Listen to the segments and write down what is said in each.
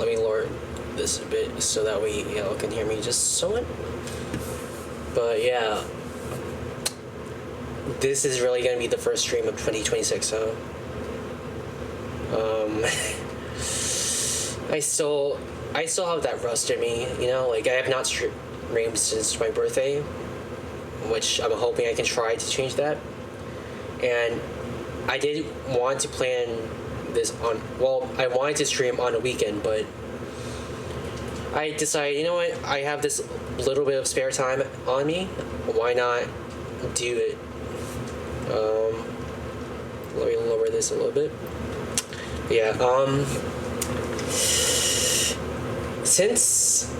let me lower this a bit so that way y'all can hear me just somewhat. But yeah, this is really gonna be the first stream of 2026, huh? I still have that rust in me, you know. Like I have not streamed since my birthday, which I'm hoping I can try to change that. And I did want to plan this on. Well, I wanted to stream on a weekend, but I decided, you know what? I have this little bit of spare time on me. Why not do it? Let me lower this a little bit. Yeah. Since,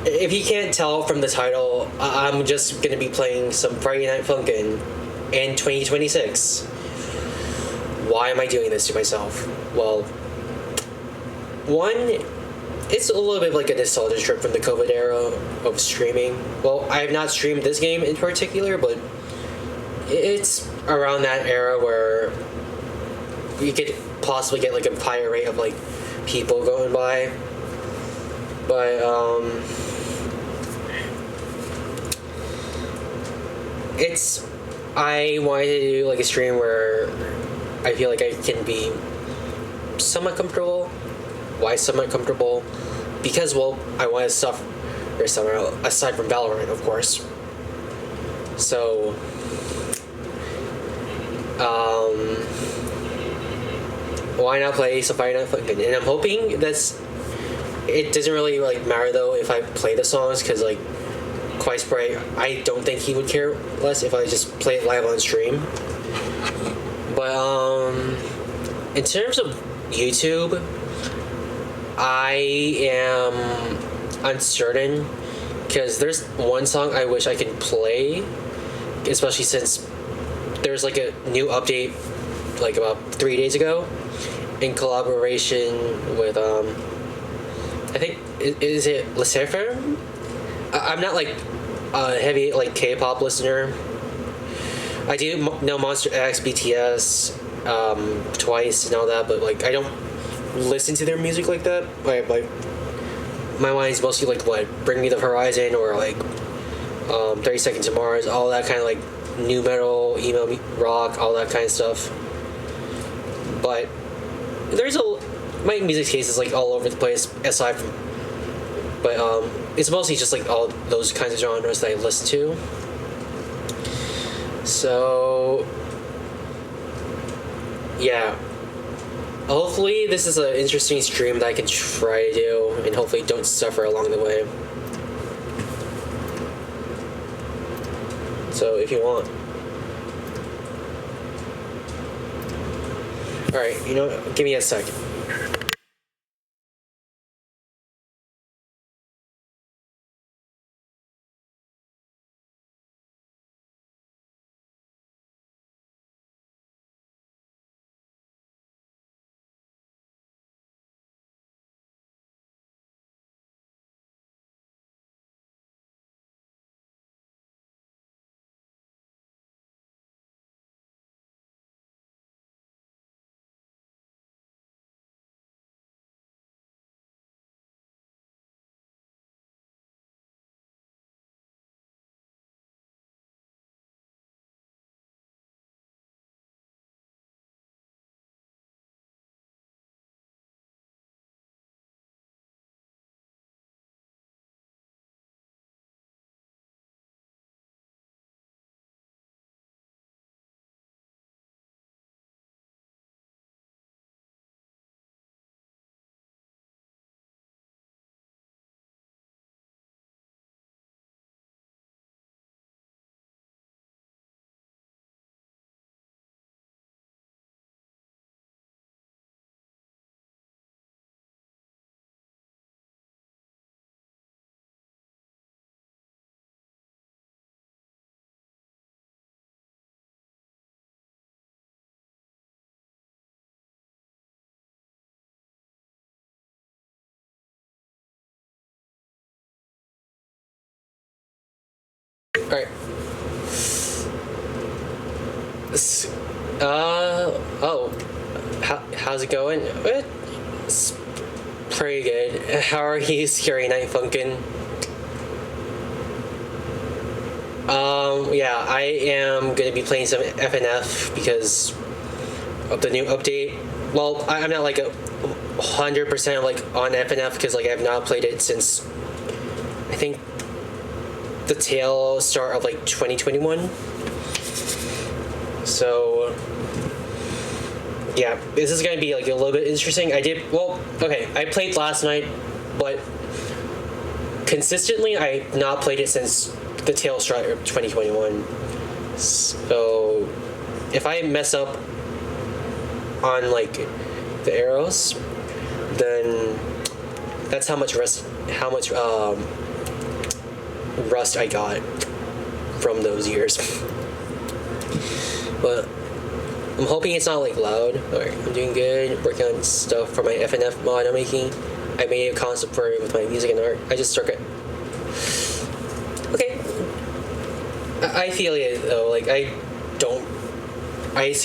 if you can't tell from the title, I'm just gonna be playing some Friday Night Funkin' in 2026. Why am I doing this to myself? Well, one, it's a little bit like a nostalgia trip from the COVID era of streaming. Well, I have not streamed this game in particular, but it's around that era where you could possibly get like a higher rate of like people going by. But I wanted to do like a stream where I feel like I can be somewhat comfortable. Why somewhat comfortable? Because, well, I want to suffer somewhere aside from Valorant, of course. So, why not play some Friday Night Funkin'? And I'm hoping it doesn't really like matter though if I play the songs, because like Quite Sprite, I don't think he would care less if I just play it live on stream. But in terms of YouTube, I am uncertain because there's one song I wish I could play, especially since there's like a new update like about 3 days ago in collaboration with I think is it Lucifer? I'm not like a heavy like K-pop listener. I do know Monster X, BTS, Twice and all that, but like I don't listen to their music like that. Like my mind is mostly like what Bring Me the Horizon or like 30 Seconds to Mars, all that kind of like new metal, emo rock, all that kind of stuff. But my music taste is like all over the place aside from, but it's mostly just like all those kinds of genres that I listen to. So yeah, hopefully this is an interesting stream that I can try to do and hopefully don't suffer along the way. So if you want. Alright, you know what? Give me a second. Alright. Oh. How's it going? It's pretty good. How are you, Scary Night Funkin'? Yeah, I am gonna be playing some FNF because of the new update. Well, I'm not like 100% like on FNF because like I've not played it since I think the tail start of like 2021. So yeah, this is gonna be like a little bit interesting. I played last night, but consistently I've not played it since the tail start of 2021. So if I mess up on like the arrows, then that's how much rust I got from those years. But I'm hoping it's not like loud. Alright, I'm doing good. Working on stuff for my FNF mod I'm making. I made a concept for it with my music and art. I just struck it. Okay. I feel it though. Like I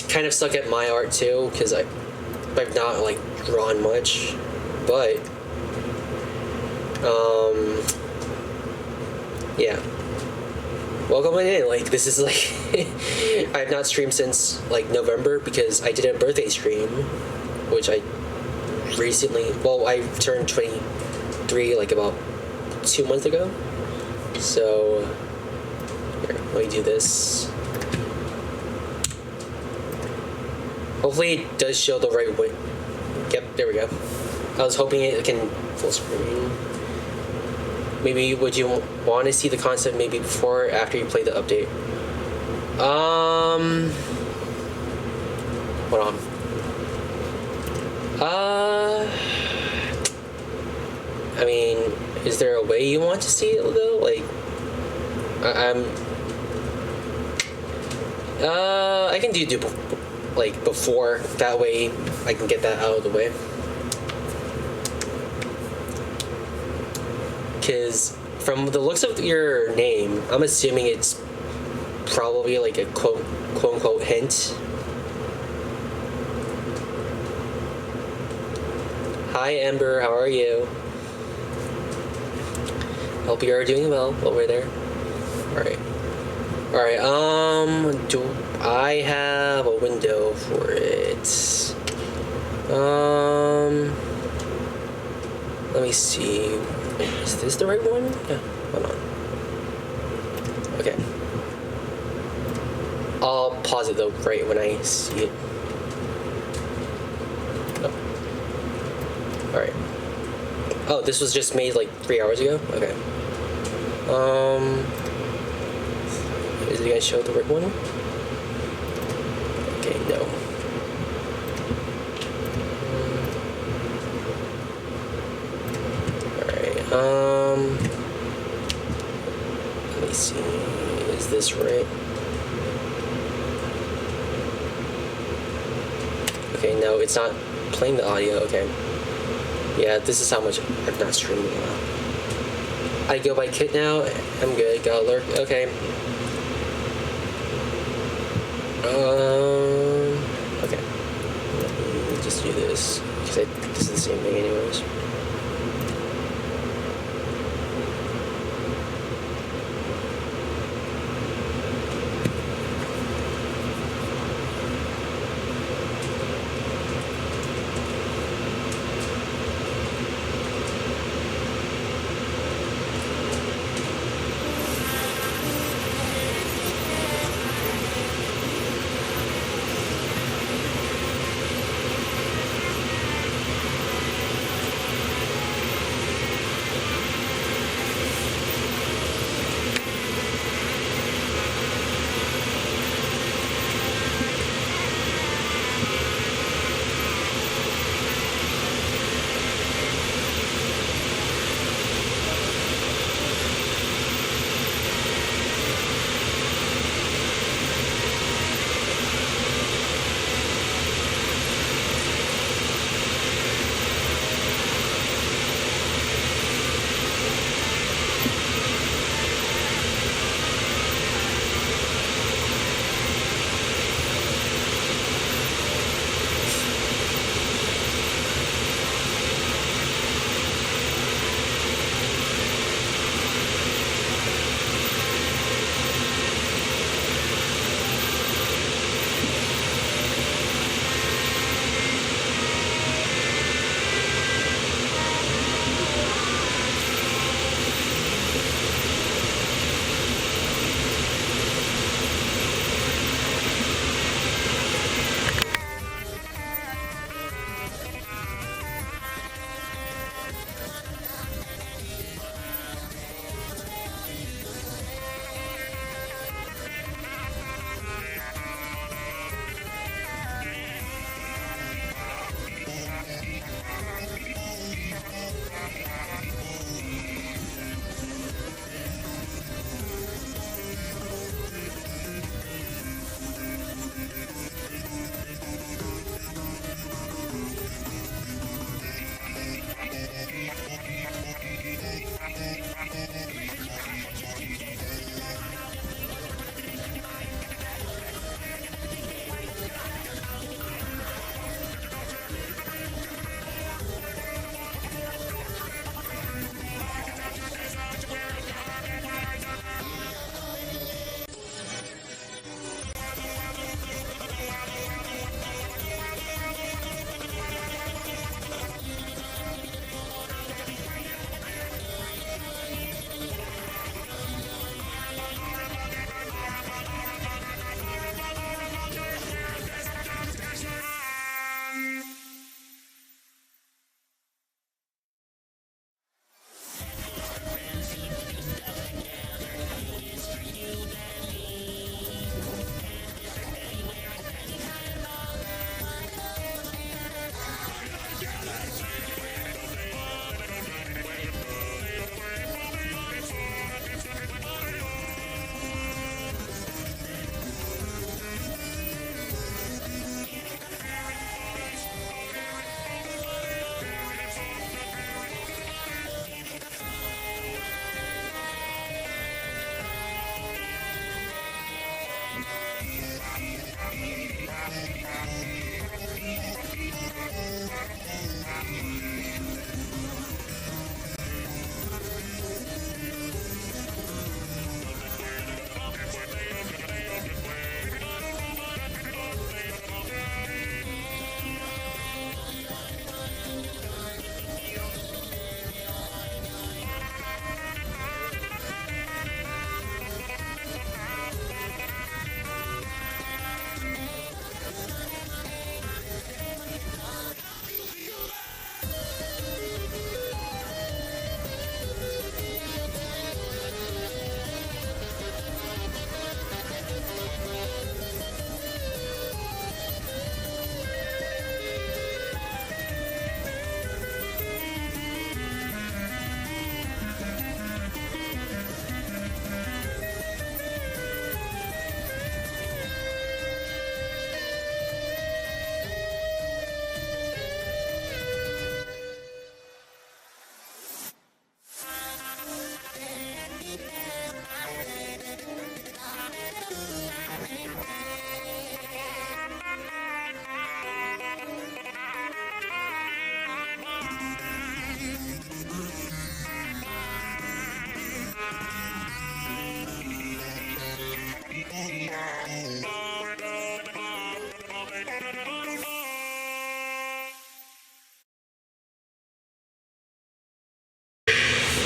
kind of suck at my art too because I've not like drawn much, but yeah. Welcome in. Like this is like I have not streamed since like November because I did a birthday stream, which I recently. Well, I turned 23 like about 2 months ago. So here, let me do this. Hopefully it does show the right way. Yep, there we go. I was hoping it can full screen. Maybe would you want to see the concept maybe before or after you play the update? Hold on. I mean, is there a way you want to see it though? Like, I can do like before. That way, I can get that out of the way. Because from the looks of your name, I'm assuming it's probably like a quote unquote hint. Hi Ember, how are you? Hope you are doing well over there. Alright. Do I have a window for it? Let me see. Is this the right one? Yeah, hold on. Okay. I'll pause it though right when I see it. Oh. Alright. Oh, this was just made like 3 hours ago? Okay. Is it gonna show the right one? Okay, no. Let me see. Is this right? Okay, no, it's not playing the audio. Okay. Yeah, this is how much I'm not streaming now. I go by Kit now. I'm good. Got lurk. Okay. Okay. Let me just do this because this is the same thing, anyways.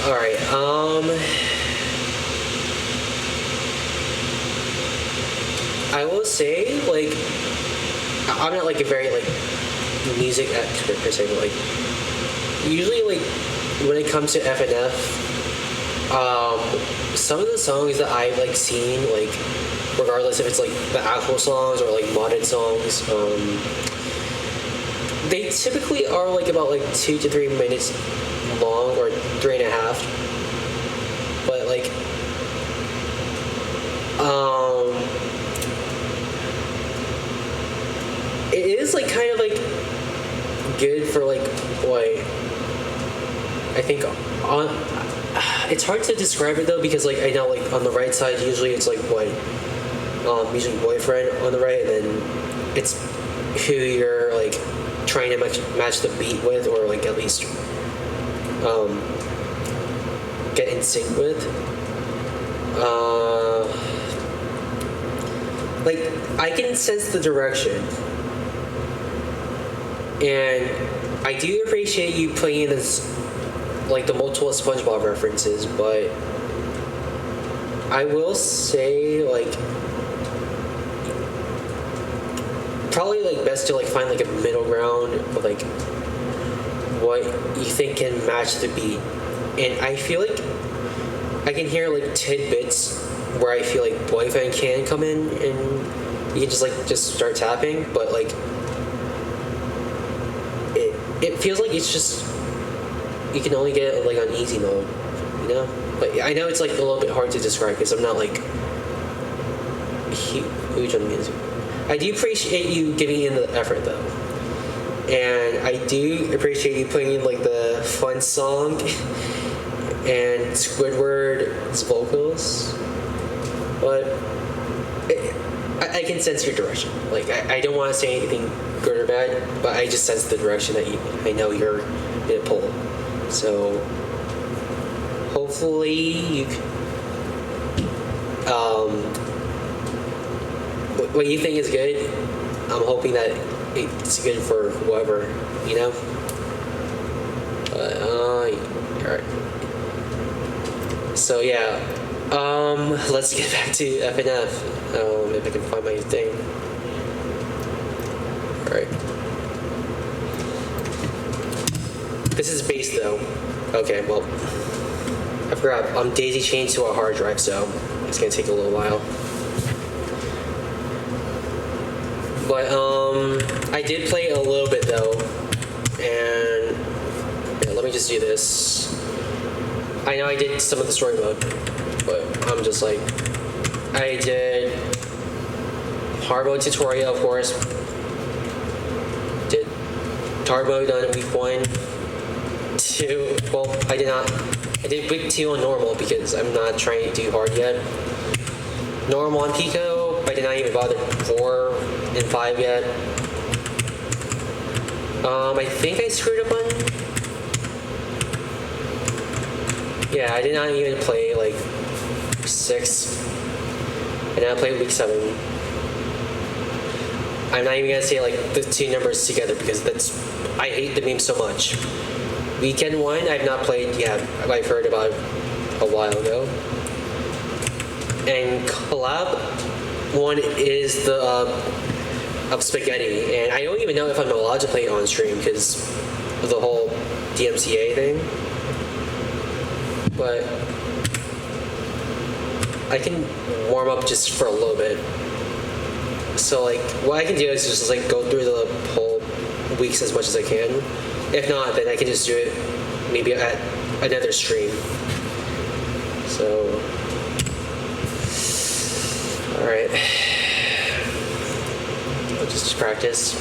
All right. I will say, like, I'm not like a very like music expert per se, but like usually like when it comes to FNF, some of the songs that I've like seen, like regardless if it's like the actual songs or like modded songs, they typically are like about like 2 to 3 minutes long or 3.5. But like it is like kind of like good for like what I think on. It's hard to describe it though because like I know like on the right side usually it's like what usually boyfriend on the right, and then it's who you're like trying to match the beat with, or like at least get in sync with. Like I can sense the direction, and I do appreciate you playing this, like the multiple SpongeBob references, but I will say like probably like best to like find like a middle ground of like what you think can match the beat. And I feel like I can hear like tidbits where I feel like boyfriend can come in and you can just start tapping, but like it feels like it's just you can only get it like on easy mode, you know? But I know it's like a little bit hard to describe because I'm not like huge on music. I do appreciate you giving in the effort though, and I do appreciate you putting in like the fun song and Squidward's vocals, but I can sense your direction. Like I don't want to say anything good or bad, but I just sense the direction that I know you're gonna pull. So hopefully you what you think is good, I'm hoping that it's good for whoever, you know? Alright. So yeah, let's get back to FNF, if I can find my thing. Alright. This is bass though. Okay, well, I forgot, I'm daisy chained to a hard drive, so it's gonna take a little while. But I did play a little bit though, and just do this. I know I did some of the story mode, but I'm just like, I did hard mode tutorial, of course. Did hard mode on week 1, 2. Well, I did not. I did week 2 on normal because I'm not trying to do hard yet. Normal on Pico, I did not even bother 4 and 5 yet. I think I screwed up on. Yeah, I did not even play like 6. I did not play week 7. I'm not even gonna say like the 2 numbers together because I hate the meme so much. Weekend 1, I've not played yet. I've heard about it a while ago. And collab 1 is the of spaghetti, and I don't even know if I'm allowed to play it on stream because of the whole DMCA thing. But I can warm up just for a little bit. So like, what I can do is just like go through the whole weeks as much as I can. If not, then I can just do it maybe at another stream. So, all right. I'll just practice.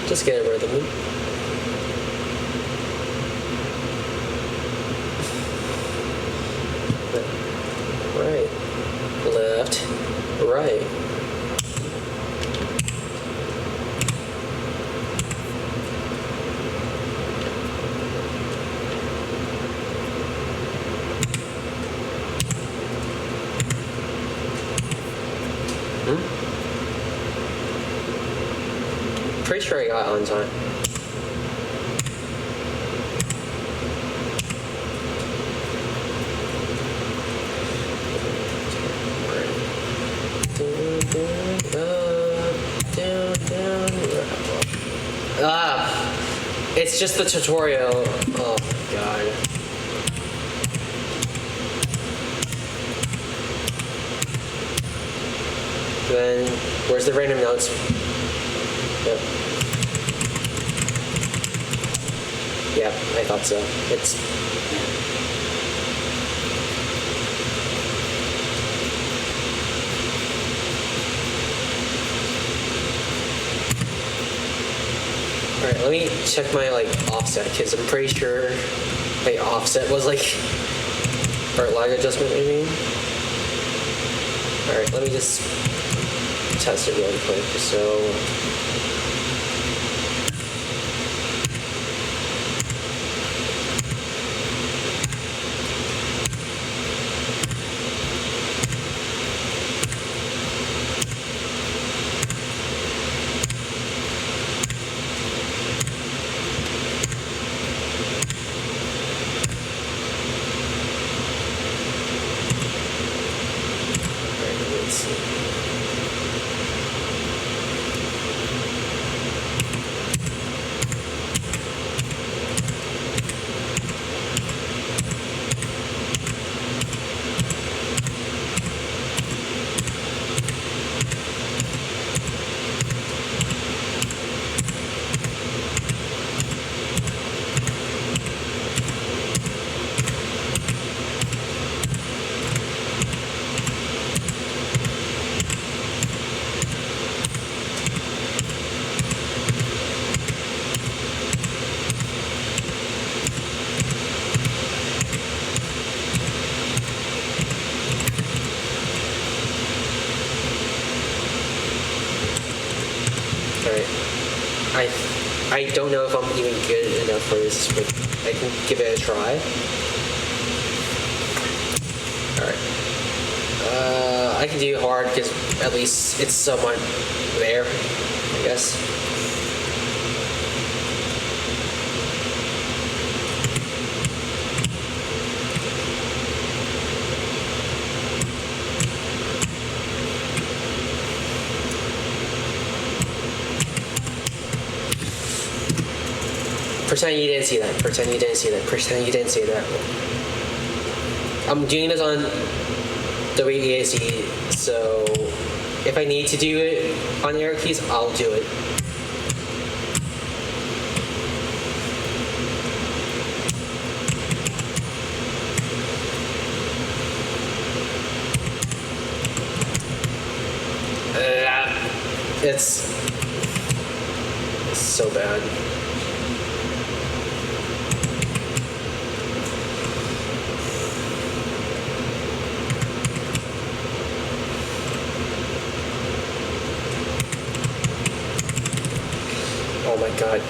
Just get a rhythm. Right, left, right. Pretty sure I got on time. It's just the tutorial. Oh my god. Then, where's the random notes? Yep. Yeah, I thought so. Alright, let me check my like offset because I'm pretty sure my offset was like or lag adjustment maybe. Alright, let me just test it really quick. So I don't know if I'm even good enough for this, but I can give it a try. Alright. I can do hard because at least it's somewhat there, I guess. Pretend you didn't see that. Pretend you didn't see that. Pretend you didn't see that. I'm doing this on WEAC, so if I need to do it on arrow keys, I'll do it. It's so bad. Oh my god.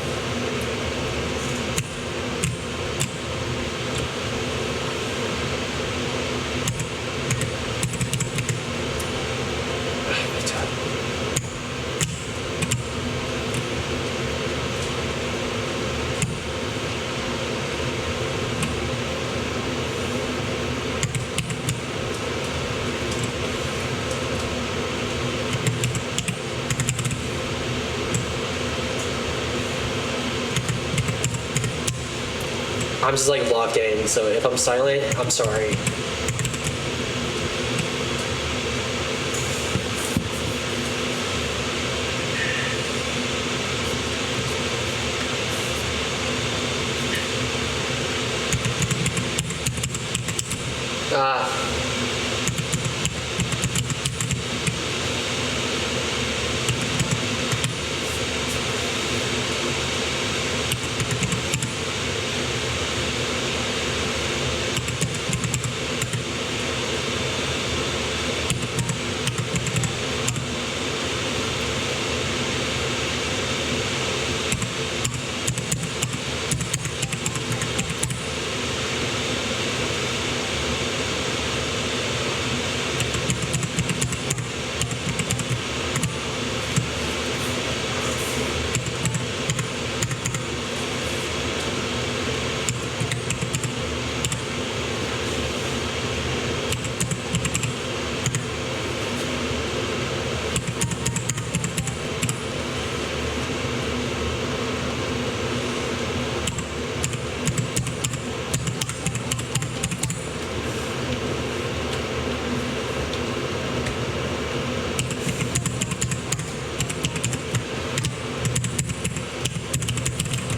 I'm just like locked in, so if I'm silent, I'm sorry. Ah.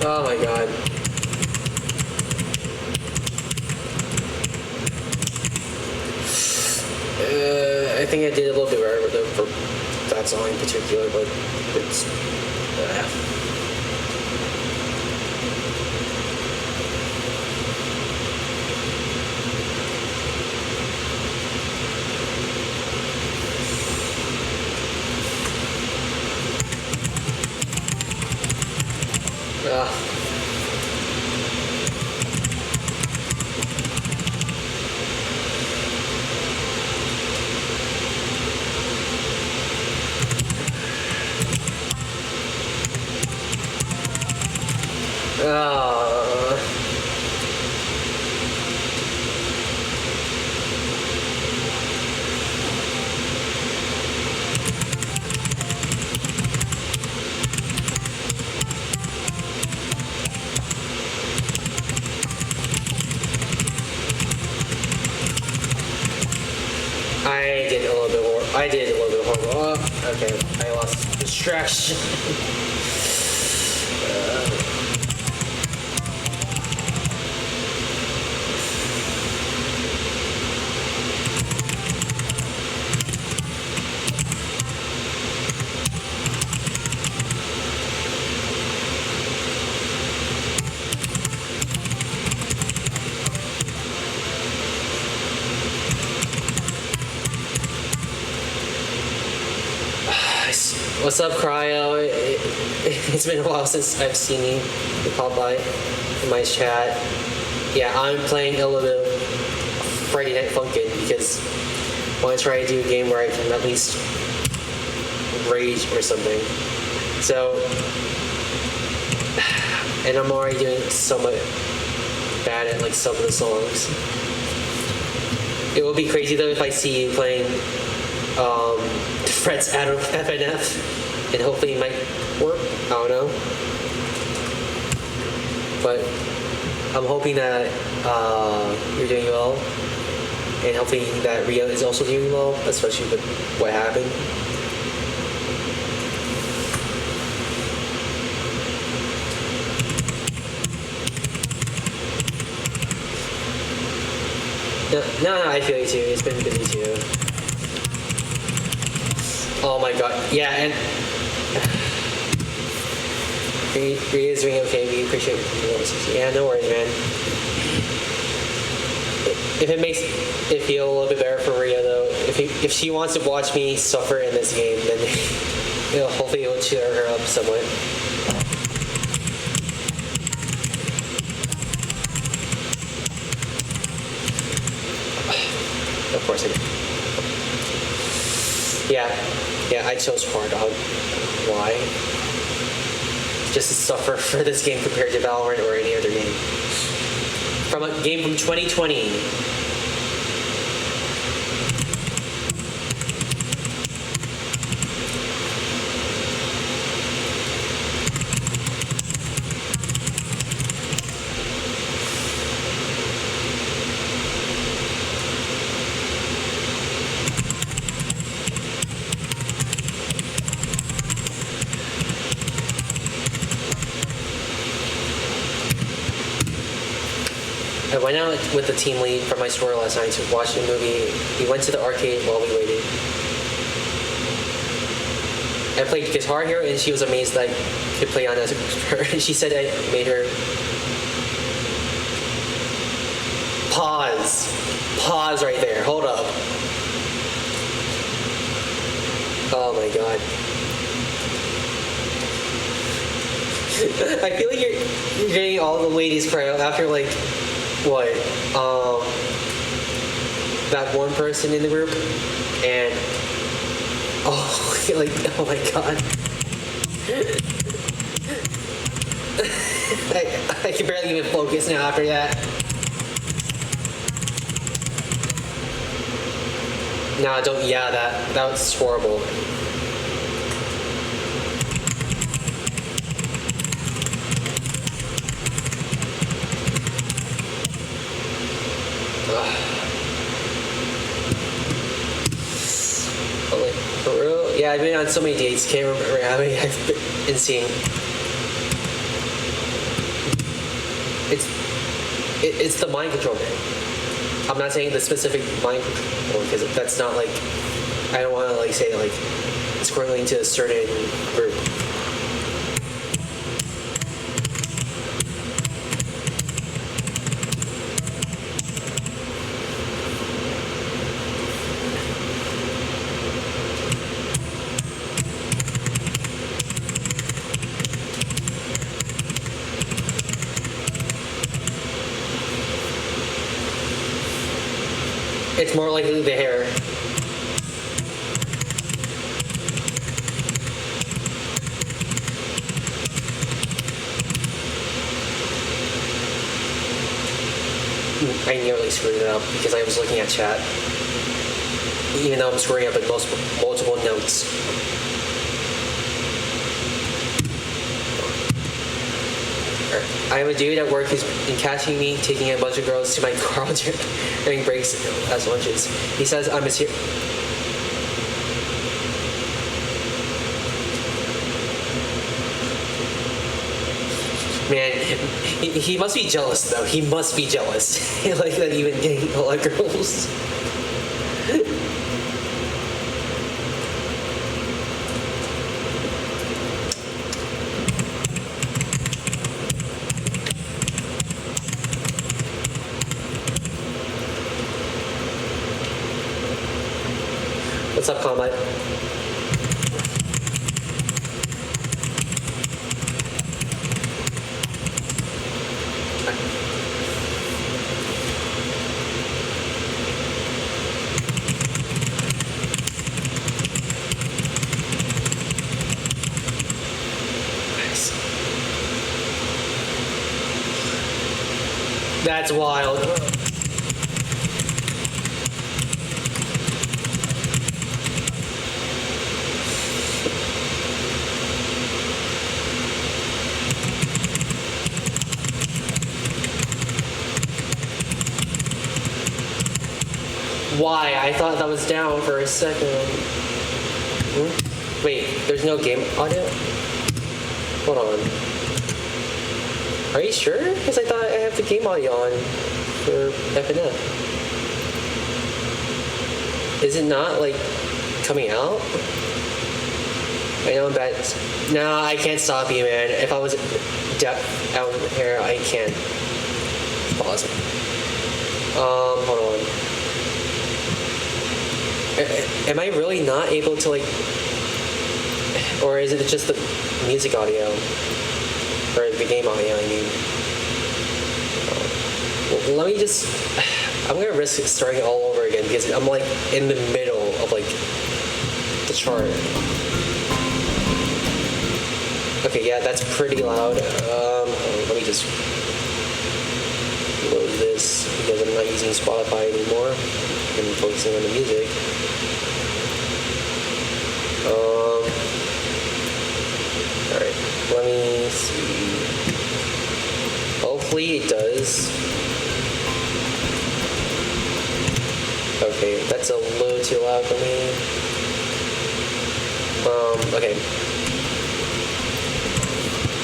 Oh my god. I think I did a little bit better for that song in particular, but it's. I did a little bit horrible. Oh, okay, I lost distraction. What's up, Cryo? It's been a while since I've seen you pop by in my chat. Yeah, I'm playing a little bit of Friday Night Funkin' because I want to try to do a game where I can at least rage or something. So, and I'm already doing somewhat bad at like some of the songs. It will be crazy though if I see you playing Fred's out of FNF, and hopefully it might work. I don't know, but I'm hoping that you're doing well, and hopefully that Rio is also doing well, especially with what happened. No, I feel you too. It's been busy too. Oh my god, yeah, and Rhea is doing okay. We appreciate it. Yeah, no worries, man. If it makes it feel a little bit better for Rhea, though, if she wants to watch me suffer in this game, then hopefully it will cheer her up somewhat. Of course I did. Yeah, I chose Hard Dog. Why? Just to suffer for this game compared to Valorant or any other game. From a game from 2020. I went out with the team lead from my store last night to watch the movie. We went to the arcade while we waited. I played Guitar Hero and she was amazed that I could play on as her. She said I made her pause right there. Hold up. Oh my god. I feel like you're getting all the ladies cry out after like what? That one person in the group and like oh my god. I can barely even focus now after that. Nah, don't. Yeah, that was horrible. Oh, wait, for real? Yeah, I've been on so many dates. Can't remember how many I've been seeing. It's the mind control thing. I'm not saying the specific mind control because that's not like I don't want to like say like it's correlating to a certain group. It's more likely the hair. I nearly screwed it up because I was looking at chat. Even though I'm screwing up at multiple notes. I have a dude at work who's been catching me taking a bunch of girls to my car during breaks as lunches. He says I'm a Man, he must be jealous though. He must be jealous. Like that even getting a lot of girls. What's up, Combat? Nice. That's wild. Why? I thought that was down for a second. Wait, there's no game audio? Hold on. Are you sure? Because I thought I have the game audio on for FNF. Is it not, like, coming out? I know I'm bad. No, I can't stop you, man. If I was out here, I can't pause. Hold on. Am I really not able to like, or is it just the music audio, or the game audio? I mean, well, let me just. I'm gonna risk starting all over again because I'm like in the middle of like the chart. Okay, yeah, that's pretty loud. Let me just load this because I'm not using Spotify anymore. I'm focusing on the music. Alright, let me see. Hopefully it does. Okay, that's a little too loud for me. Okay.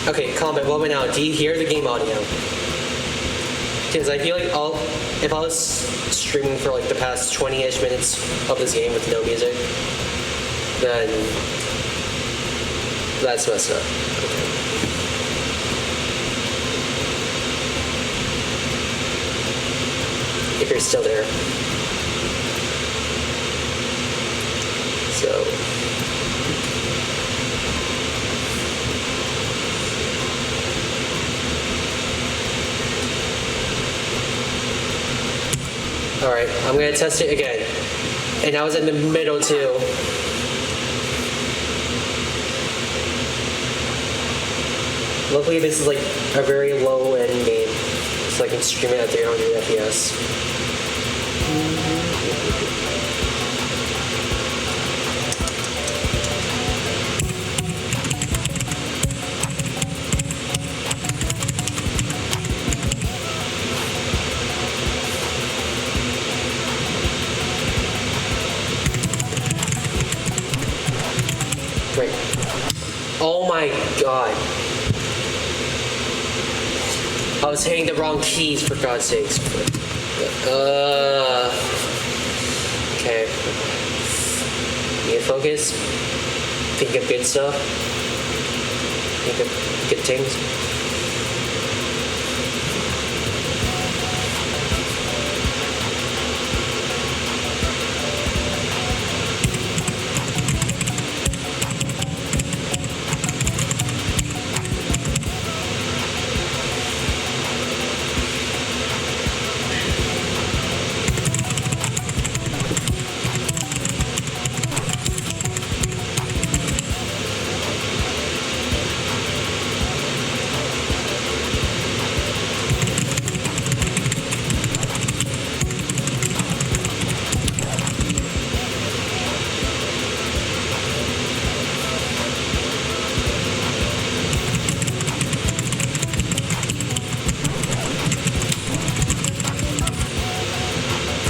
Okay, comment, what about now? Do you hear the game audio? Because I feel like if I was streaming for like the past 20-ish minutes of this game with no music, then that's messed up. Okay. If you're still there. So. Alright, I'm gonna test it again. And I was in the middle too. Luckily this is like a very low end game, so I can stream it at 300 FPS. Great. Oh my god. I was hitting the wrong keys, for God's sakes. Okay. Need to focus. Think of good stuff. Think of good things.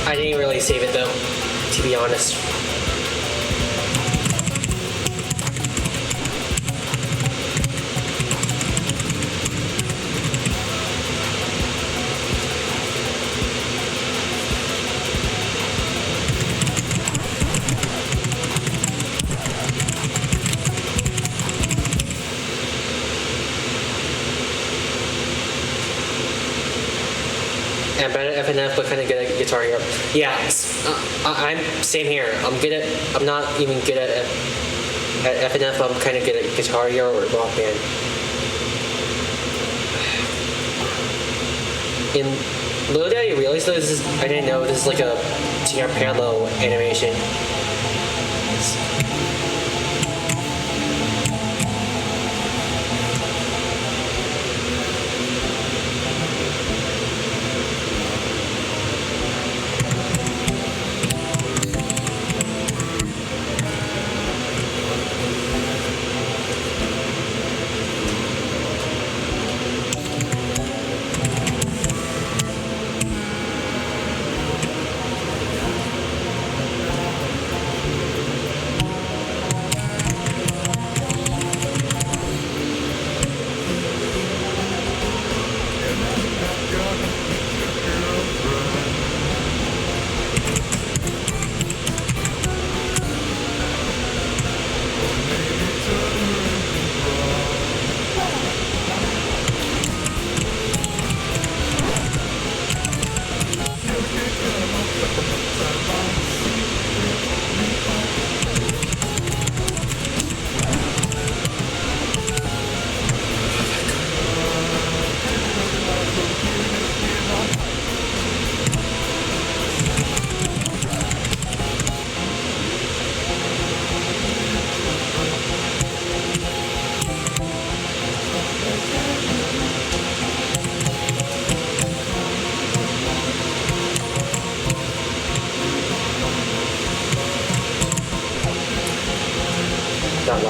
I didn't really save it though, to be honest. I'm bad at FNF, but kind of good at Guitar Hero. Yeah, I'm same here. I'm not even good at FNF. I'm kind of good at Guitar Hero or Rock Band. In little did I realize though, I didn't know this is like a TR parallel animation.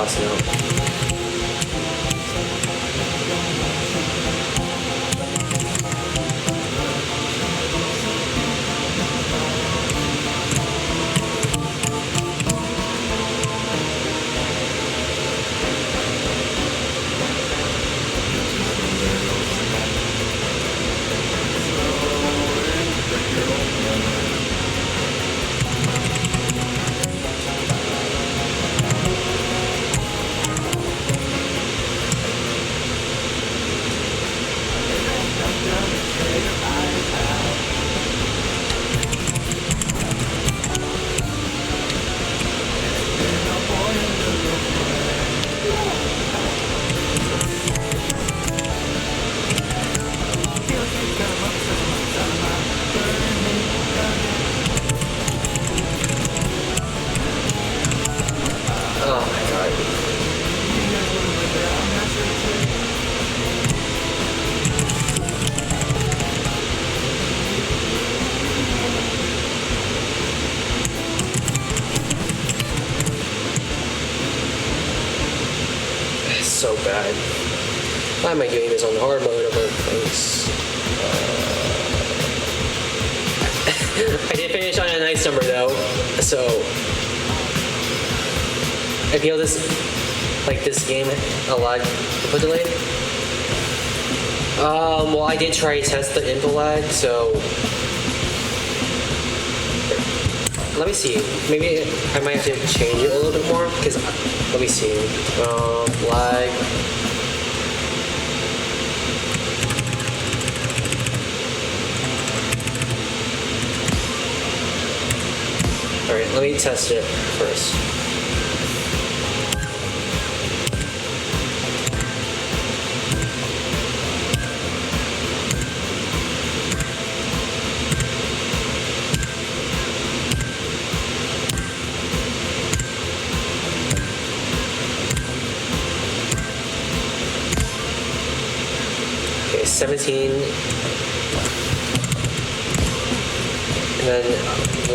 boss now. Oh my god. It's so bad. Why am I doing this on hard mode of all things? I did finish on a nice number though, so I feel this game a lot input delay. Well, I did try to test the input lag, so let me see. Maybe I might have to change it a little bit more because let me see. Lag. All right, let me test it first. Okay, 17. And then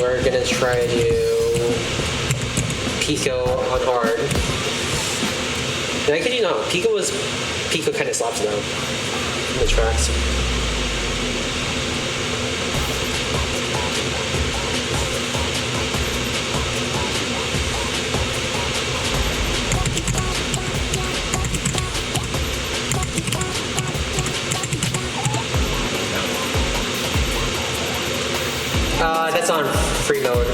we're gonna try to do Pico on hard. And I could do no. Pico kind of slaps now in the tracks. That's on free mode.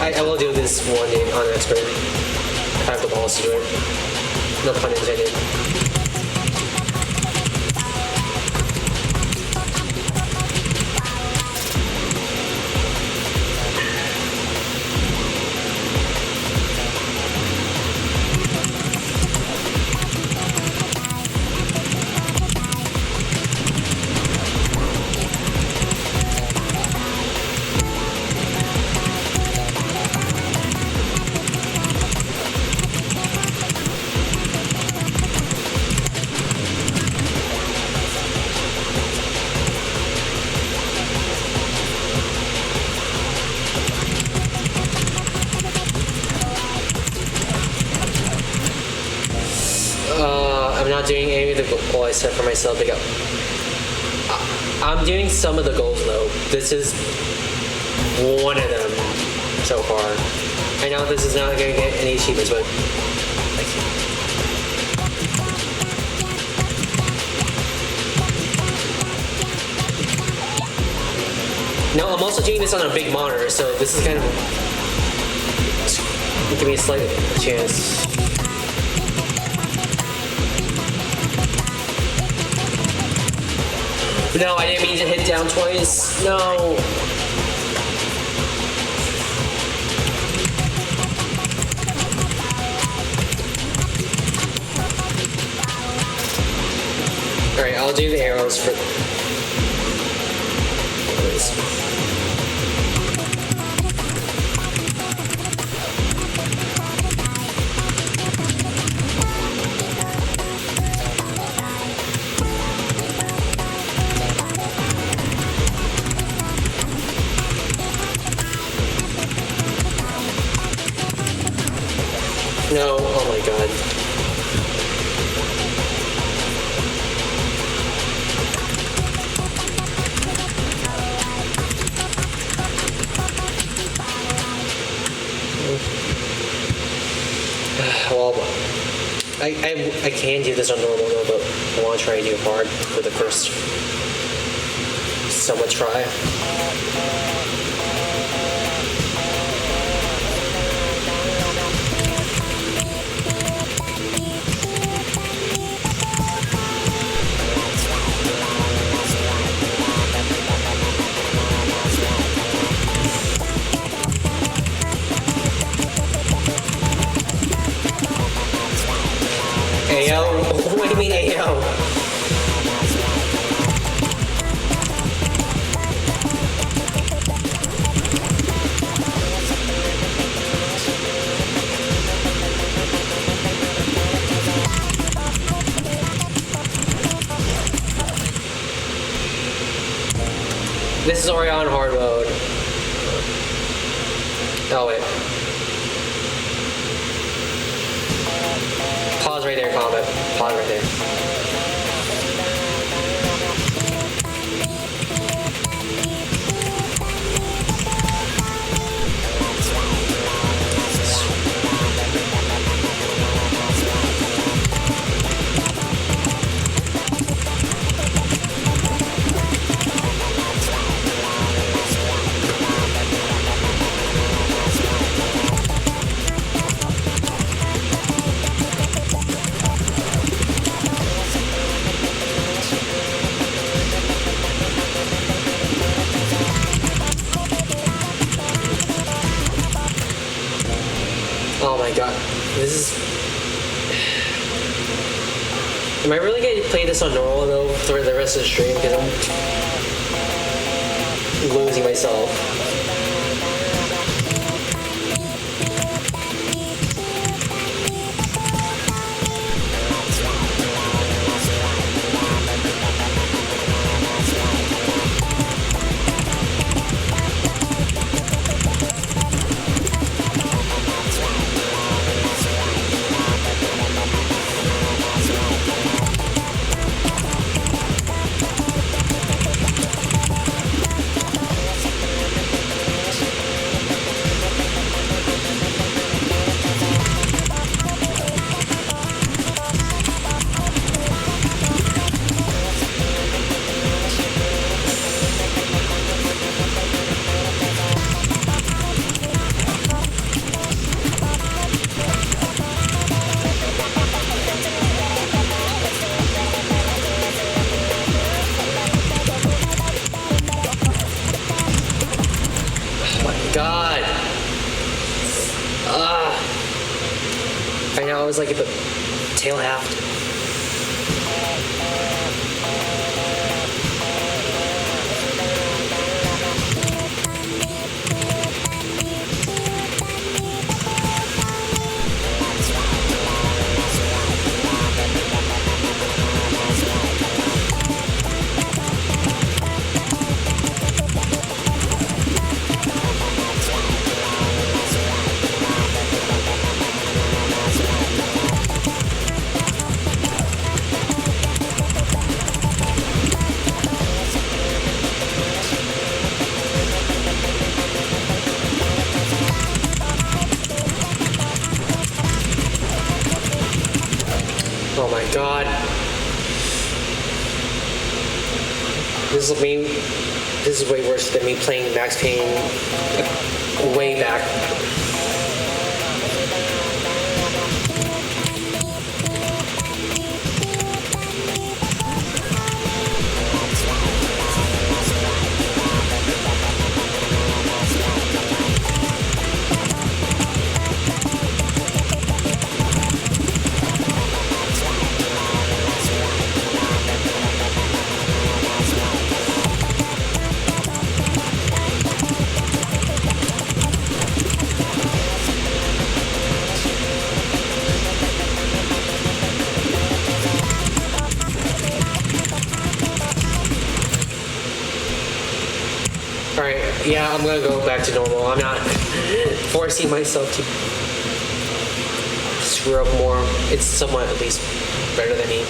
I will do this one day on expert if I have the balls to do it. No pun intended. I'm not doing any of the goals I set for myself. I'm doing some of the goals though. This is one of them so far. I know this is not going to get any achievements, but no, I'm also doing this on a big monitor, so this is kind of give me a slight chance. No, I didn't mean to hit down twice. No. Alright, I'll do the arrows for... No, oh my god. Well, I can do this on normal though, but I want to try to do hard for the first somewhat try. Ayo? What do you mean Ayo? This is already on hard mode. Oh wait. Pause right there, combat. Pause right there. Oh my god, this is... Am I really going to play this on normal though for the rest of the stream? Because I'm losing myself. God. I know, I was like at the tail half. Oh my god. This is way worse than me playing Max Payne way back. Alright, yeah, I'm gonna go back to normal. I'm not forcing myself to. screw up more, it's somewhat at least better than me.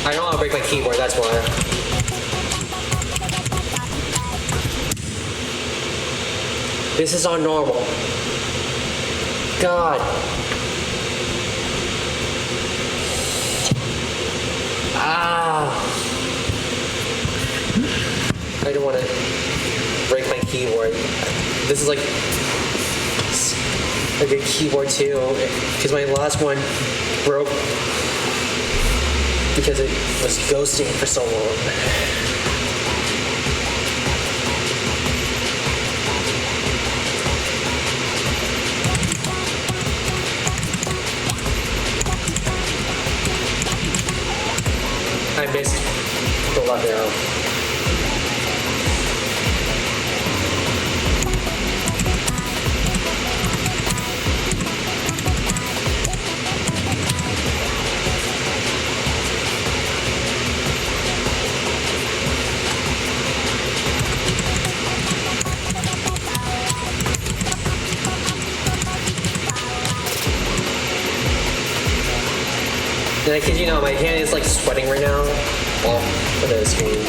I don't want to break my keyboard, that's why. This is on normal. God. Ah. I don't want to break my keyboard. This is like a good keyboard too, because my last one broke because it was ghosting for so long. I missed the left arrow. And I kid you not, my hand is like sweating right now off of the screen.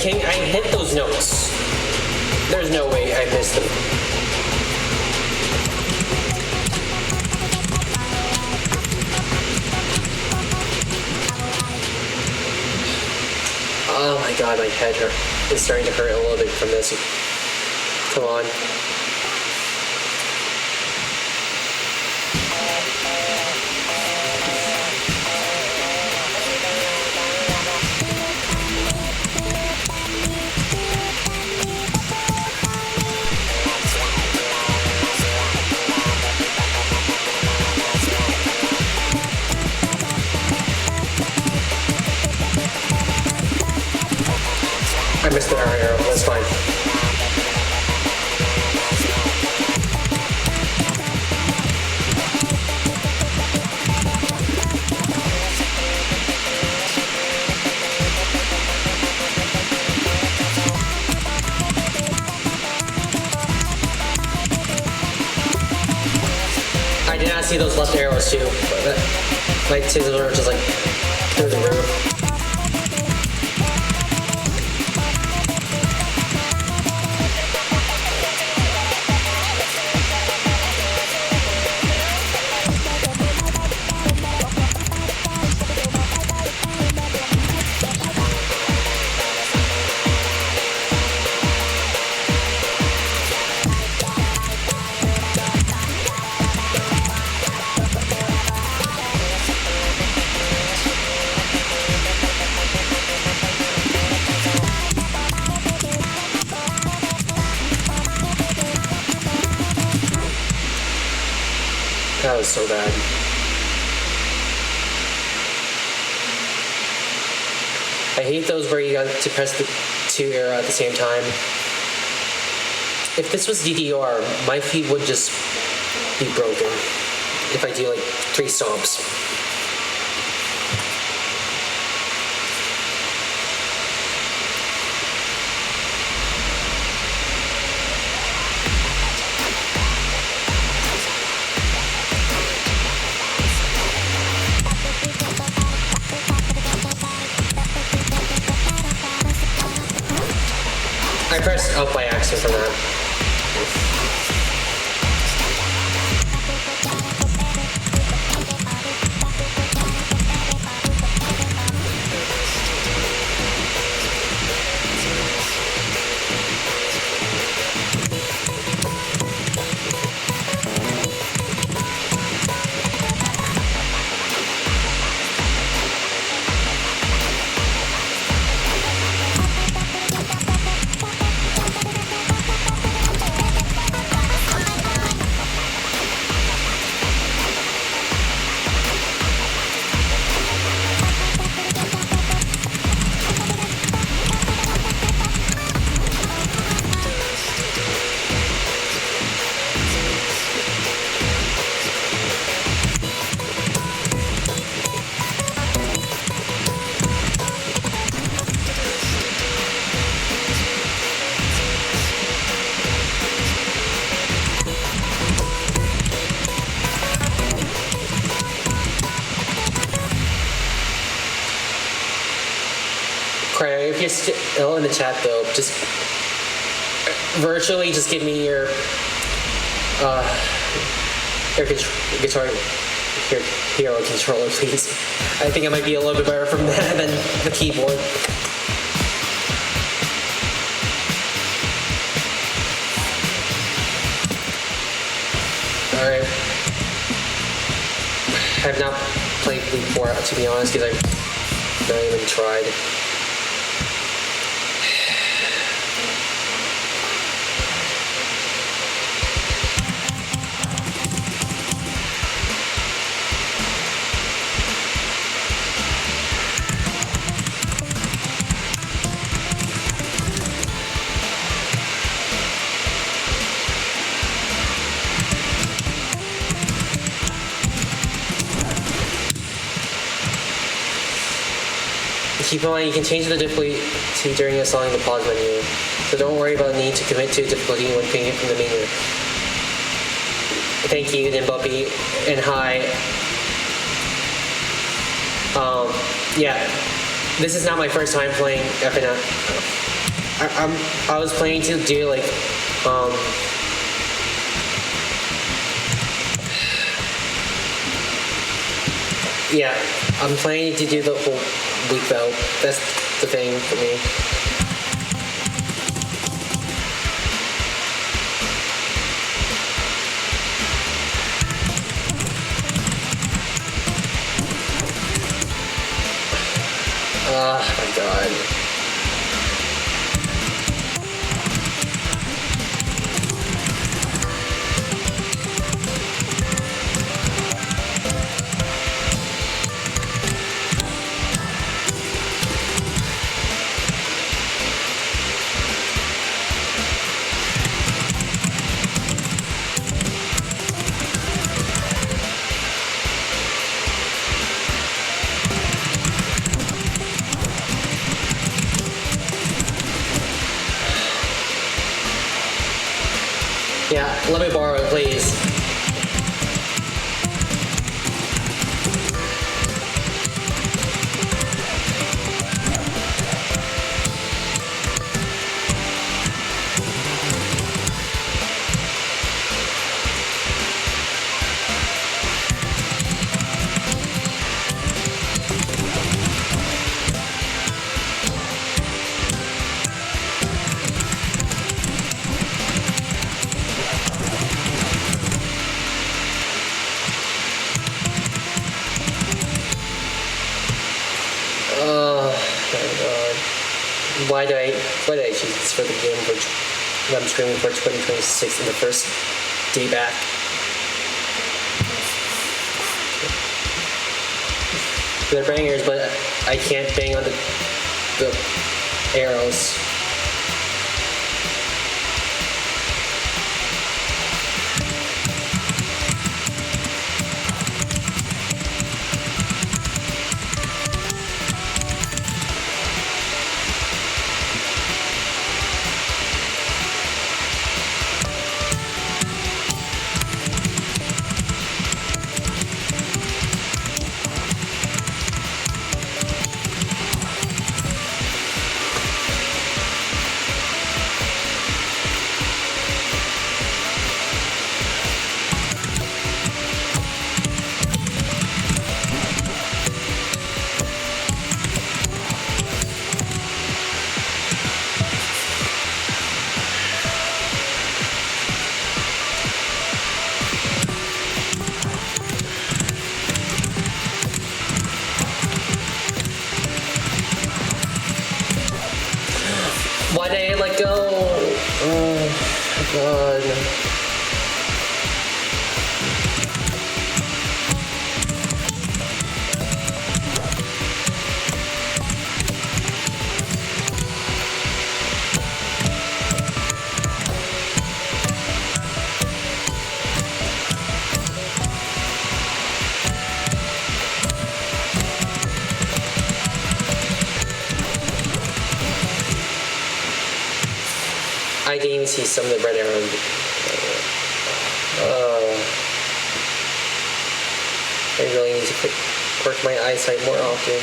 I hit those notes. There's no way I missed them. Oh my god, my head is starting to hurt a little bit from this. Come on. I missed the arrow, that's fine. I did not see those left arrows too, but my scissors were just like through the roof. That was so bad. I hate those where you got to press the 2 arrow at the same time. If this was DDR, my feet would just be broken if I do like 3 stomps. I pressed up by accident from that. still in the chat though, just virtually just give me your guitar hero controller, please. I think I might be a little bit better from that than the keyboard. Alright. I've not played before, to be honest, because I've not even tried. Keep in mind, you can change the difficulty during a song in the pause menu, so don't worry about the need to commit to difficulty when picking it from the menu. Thank you, then Bumpy, and hi. Yeah, this is not my first time playing FNF. I was planning to do like, yeah, I'm planning to do the whole week though. That's the thing for me. Oh my god. Yeah, let me borrow it, please. Why did I choose this for the game that I'm streaming for 2026 in the first day back? They're bangers, but I can't bang on the arrows. Why did I let go? Oh my god. I didn't even see some of the red arrows. I really need to work my eyesight more often.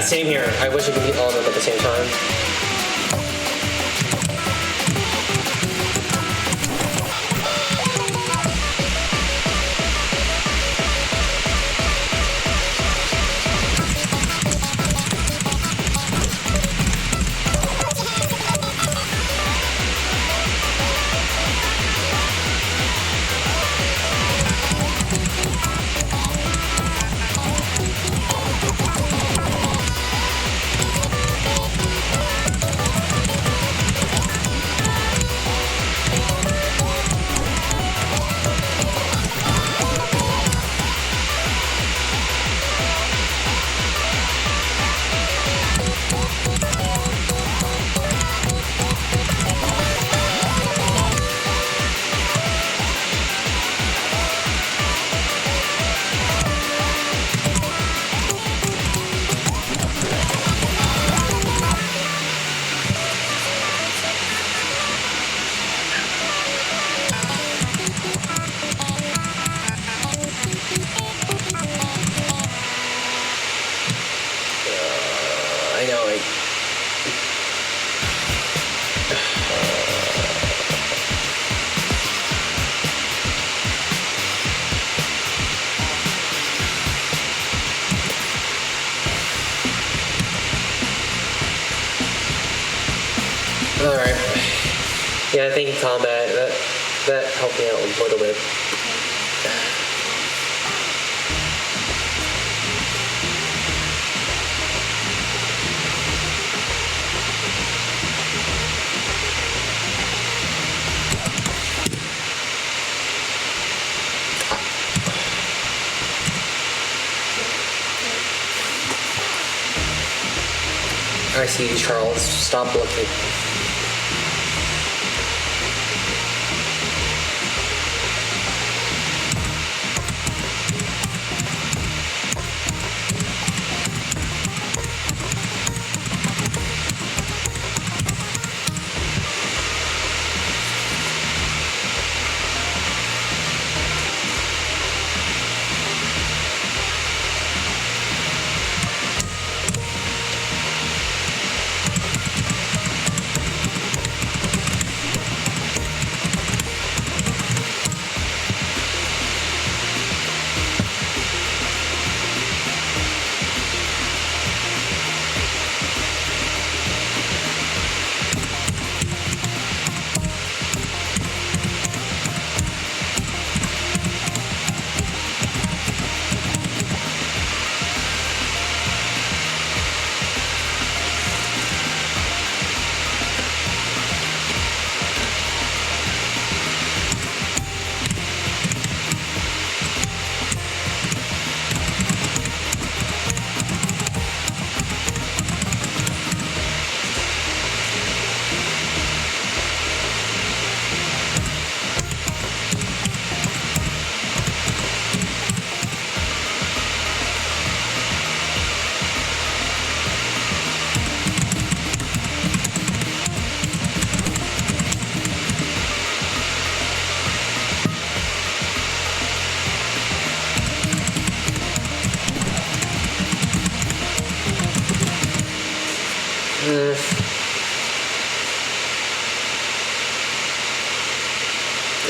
same here. I wish I could beat all of them at the same time. I know, like... Alright. Yeah, I think combat, that helped me out a little bit. I see you, Charles. Stop looking.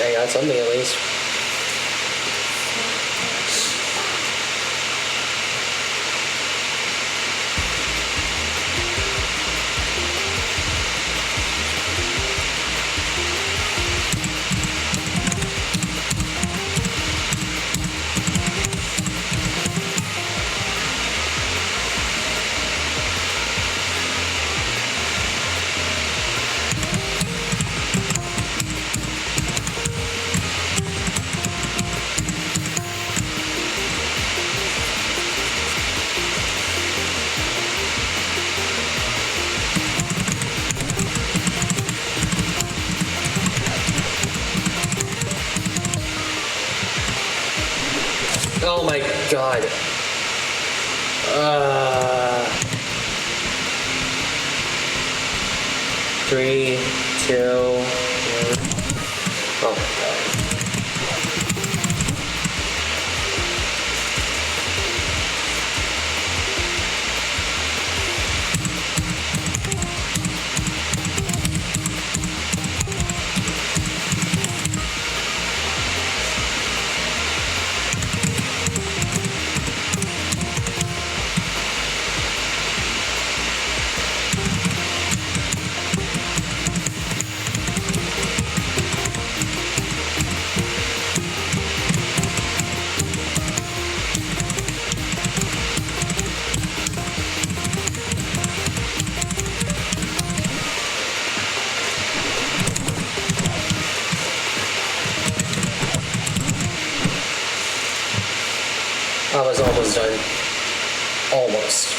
I got something at least. Oh my god. 3, 2, 1. Oh my god. was almost done. Almost.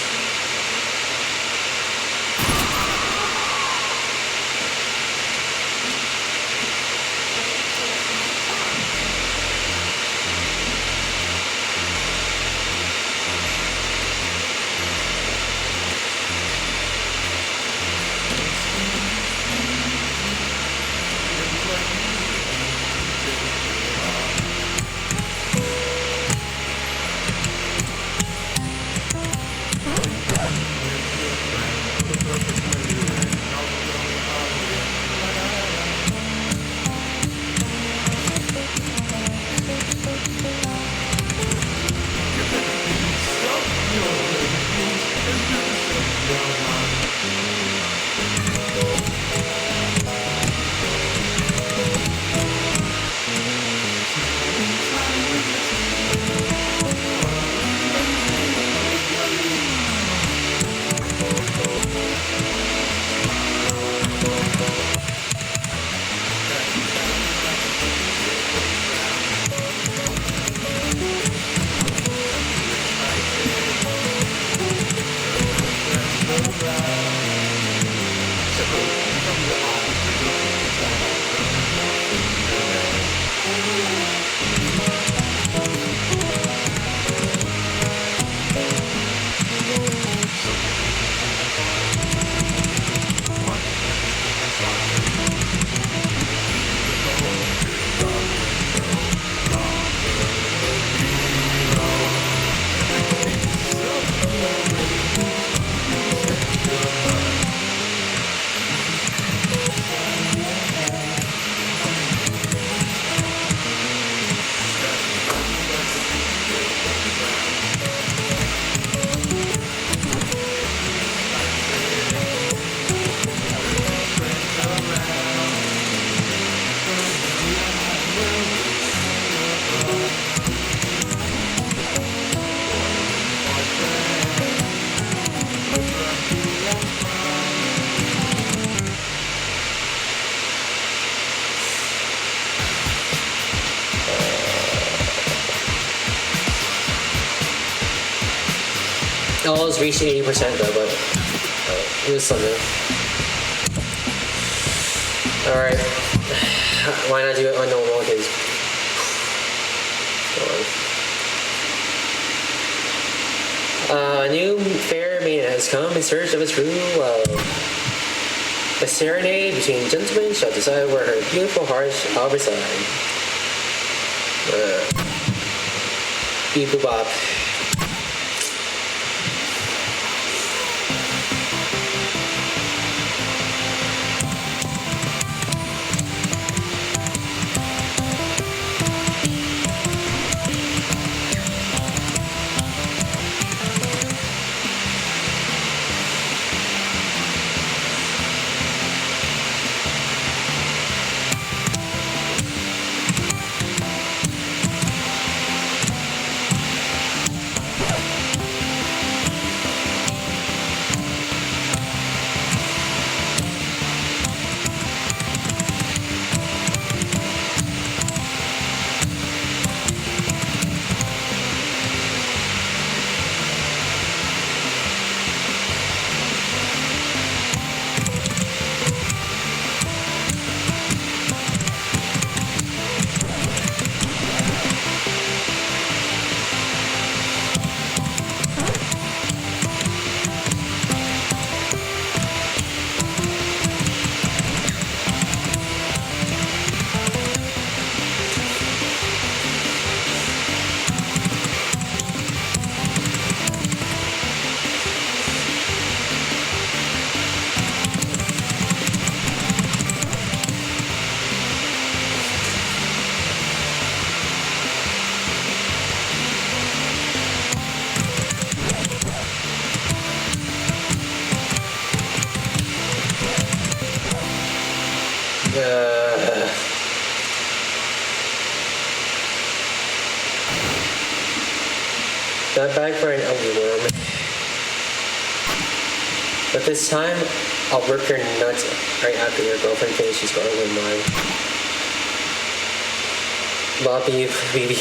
It almost reached 80% though, but it was something. Alright. Why not do it on normal? Because. A new fair maiden has come in search of a true love. A serenade between gentlemen shall decide where her beautiful heart shall reside. Beep boop bop. Not bag for an ugly worm. But this time, I'll rip your nuts right after your girlfriend finishes going with mine. Bobby, baby,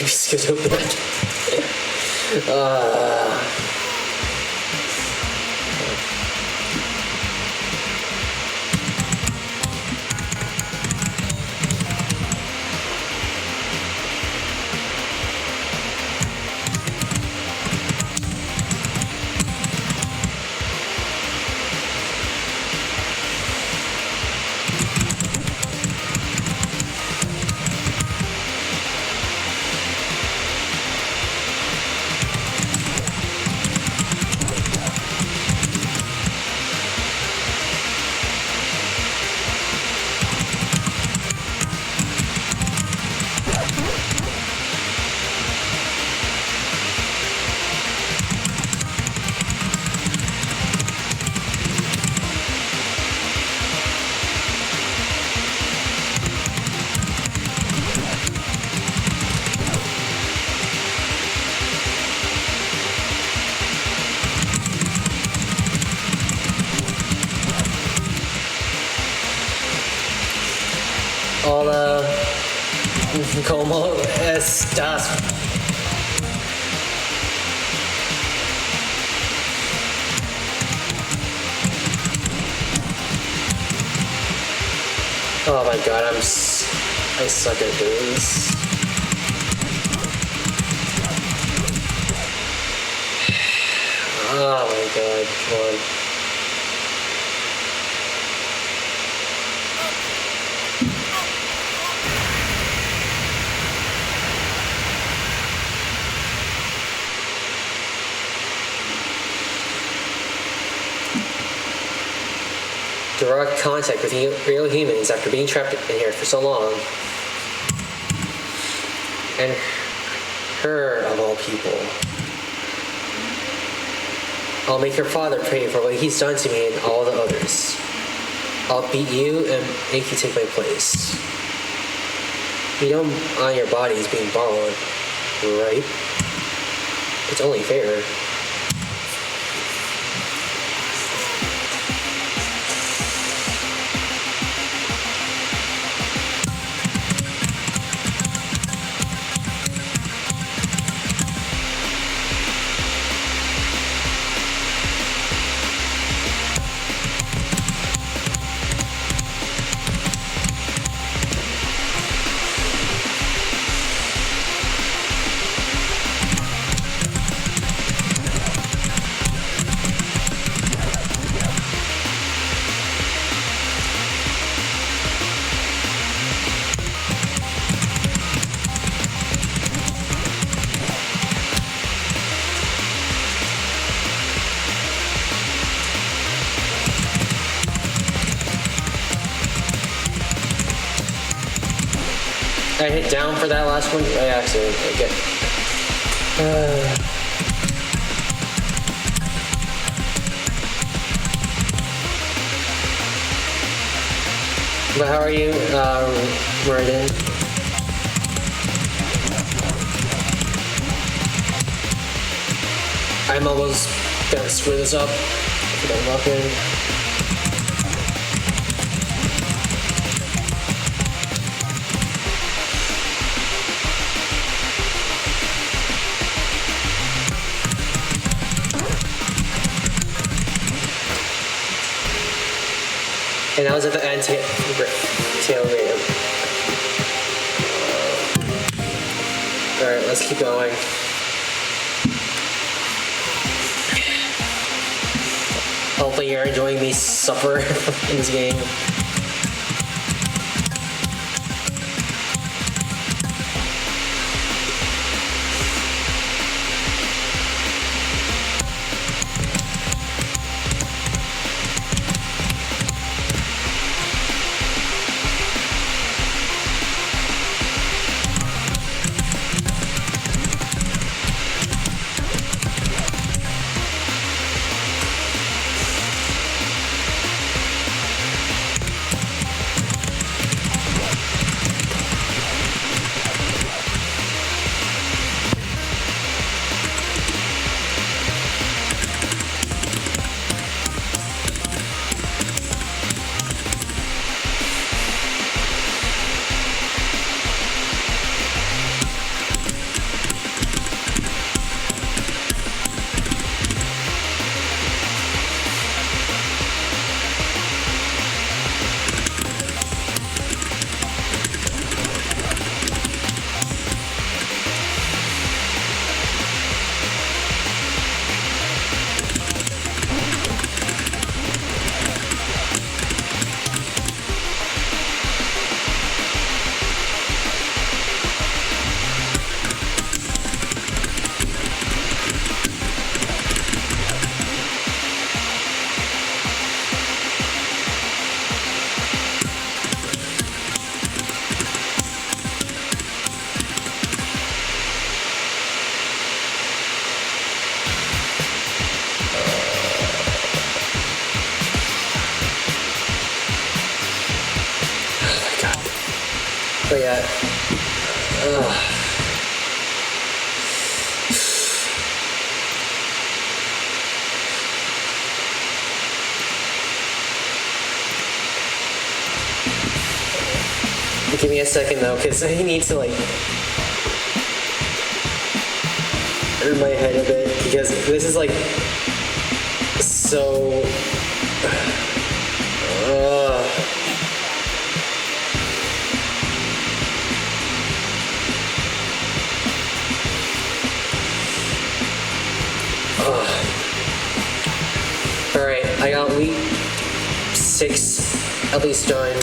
Hola, ¿cómo estás? Oh my god, I suck at this. Oh my god, come on. Direct contact with real humans after being trapped in here for so long. And her, of all people. I'll make her father pay for what he's done to me and all the others. I'll beat you and make you take my place. You know on your body is being borrowed, right? It's only fair. I hit down for that last one by accident. Okay. But how are you, Meridian? I'm almost gonna screw this up. If I'm walking. And I was at the end tail ramp. Alright, let's keep going. Hopefully you're enjoying me suffer in this game. But yeah. Give me a second though, because I need to like turn my head a bit, because this is like so Alright, I got week 6 at least done.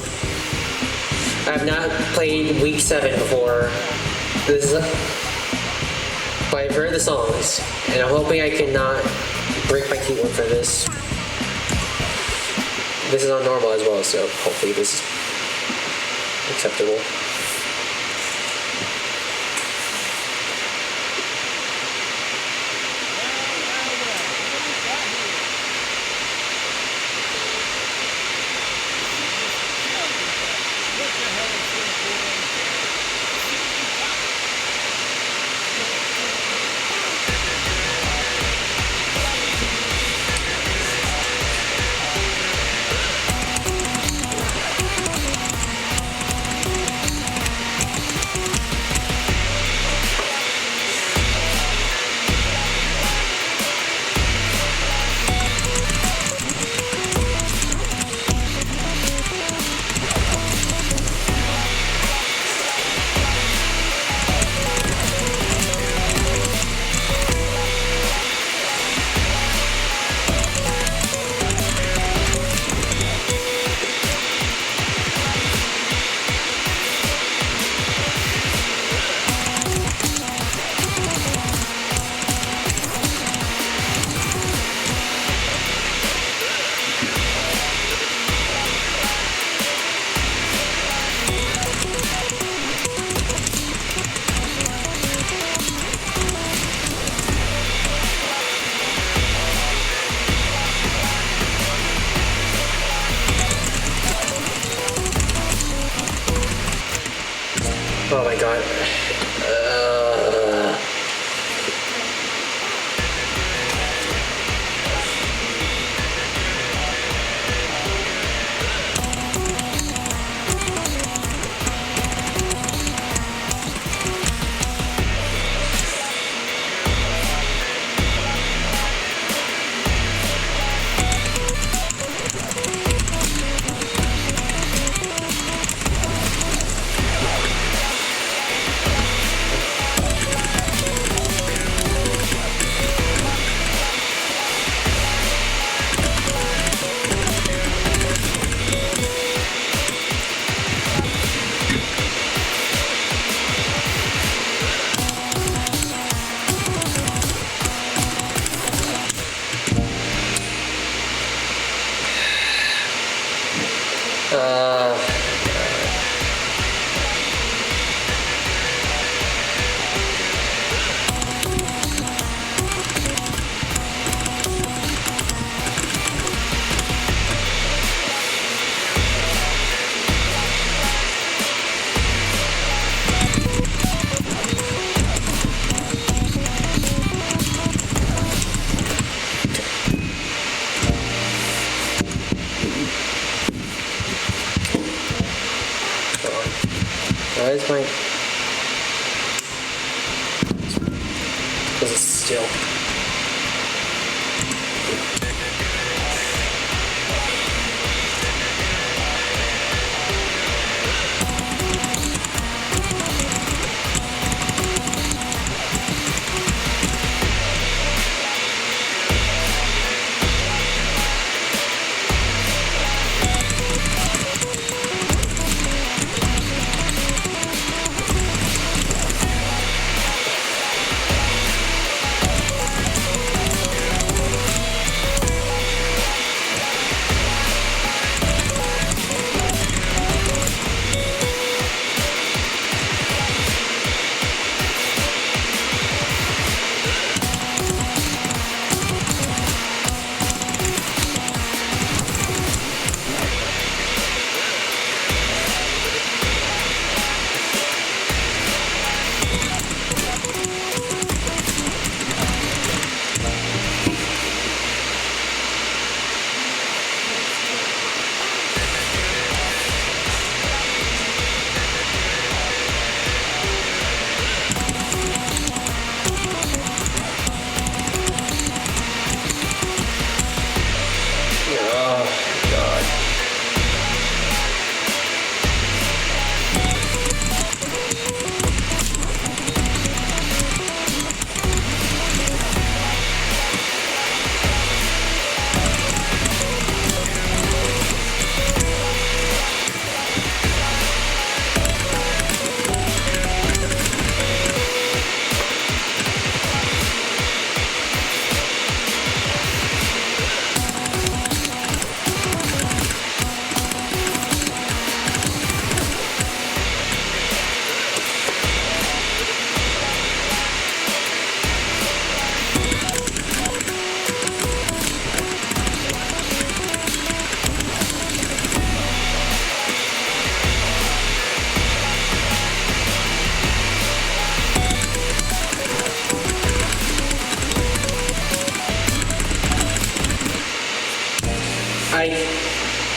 I have not played week 7 before. This is, but I've heard the songs, and I'm hoping I cannot break my keyboard for this. This is on normal as well, so hopefully this is acceptable. Oh my god. Why is my... Because it's still...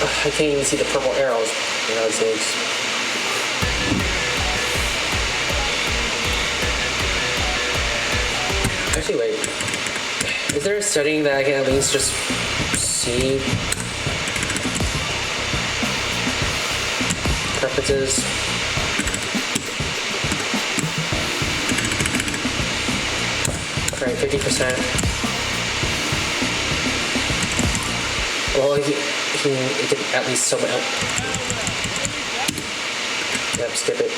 I can't even see the purple arrows. For God's sakes. Actually, wait. Is there a setting that I can at least just see? Preferences. Alright, 50%. Well, he could at least sum it up. Yep, skip it.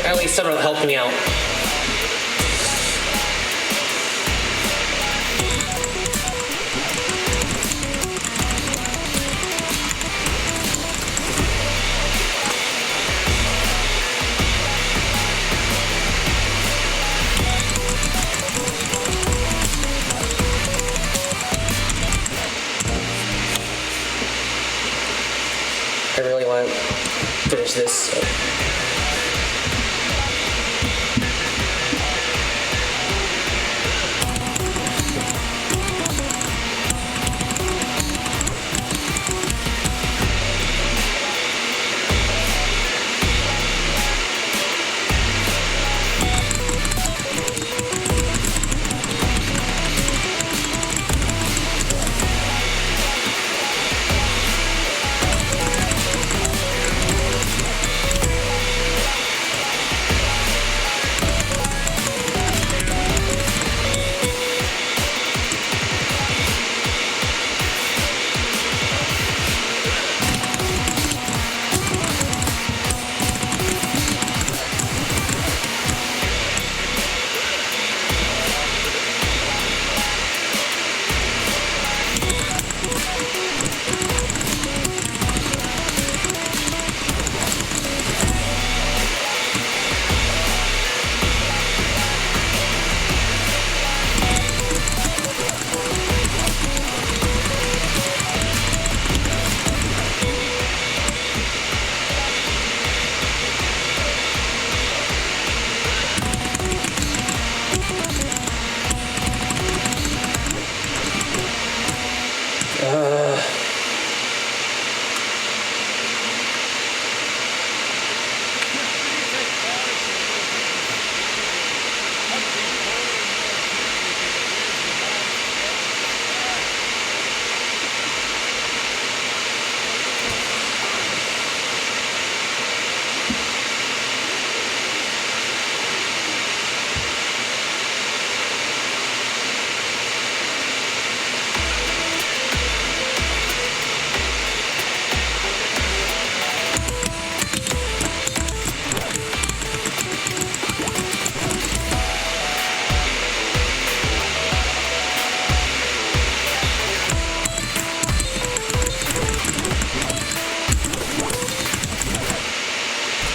At least someone will help me out. I really want to finish this. So.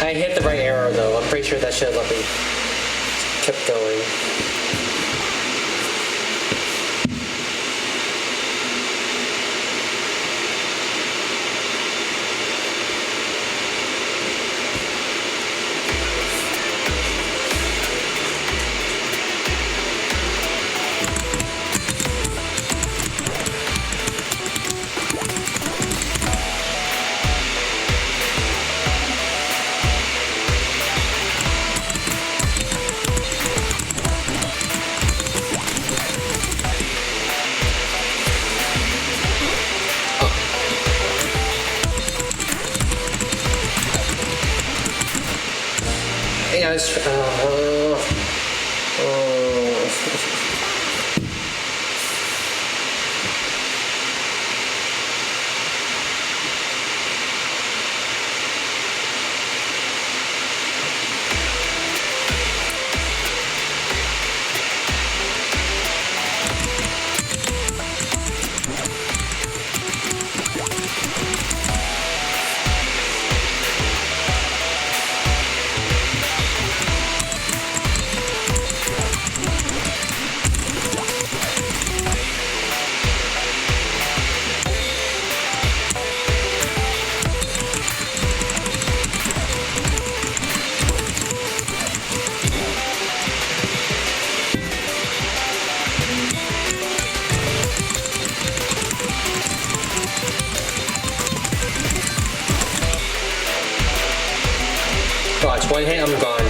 I hit the right arrow though. I'm pretty sure that should have let me kept going. Yeah, One hit, I'm gone.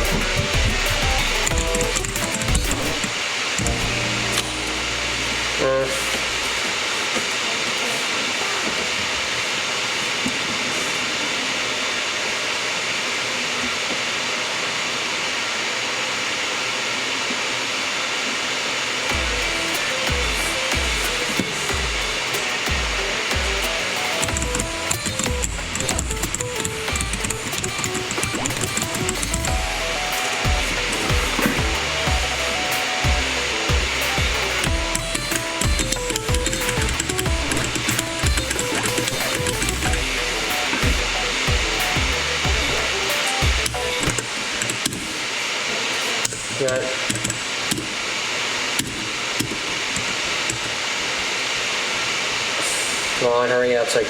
Right. Come on, hurry up. It's like.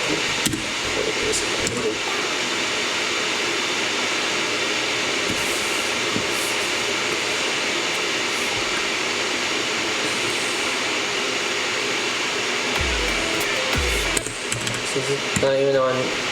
This is not even on.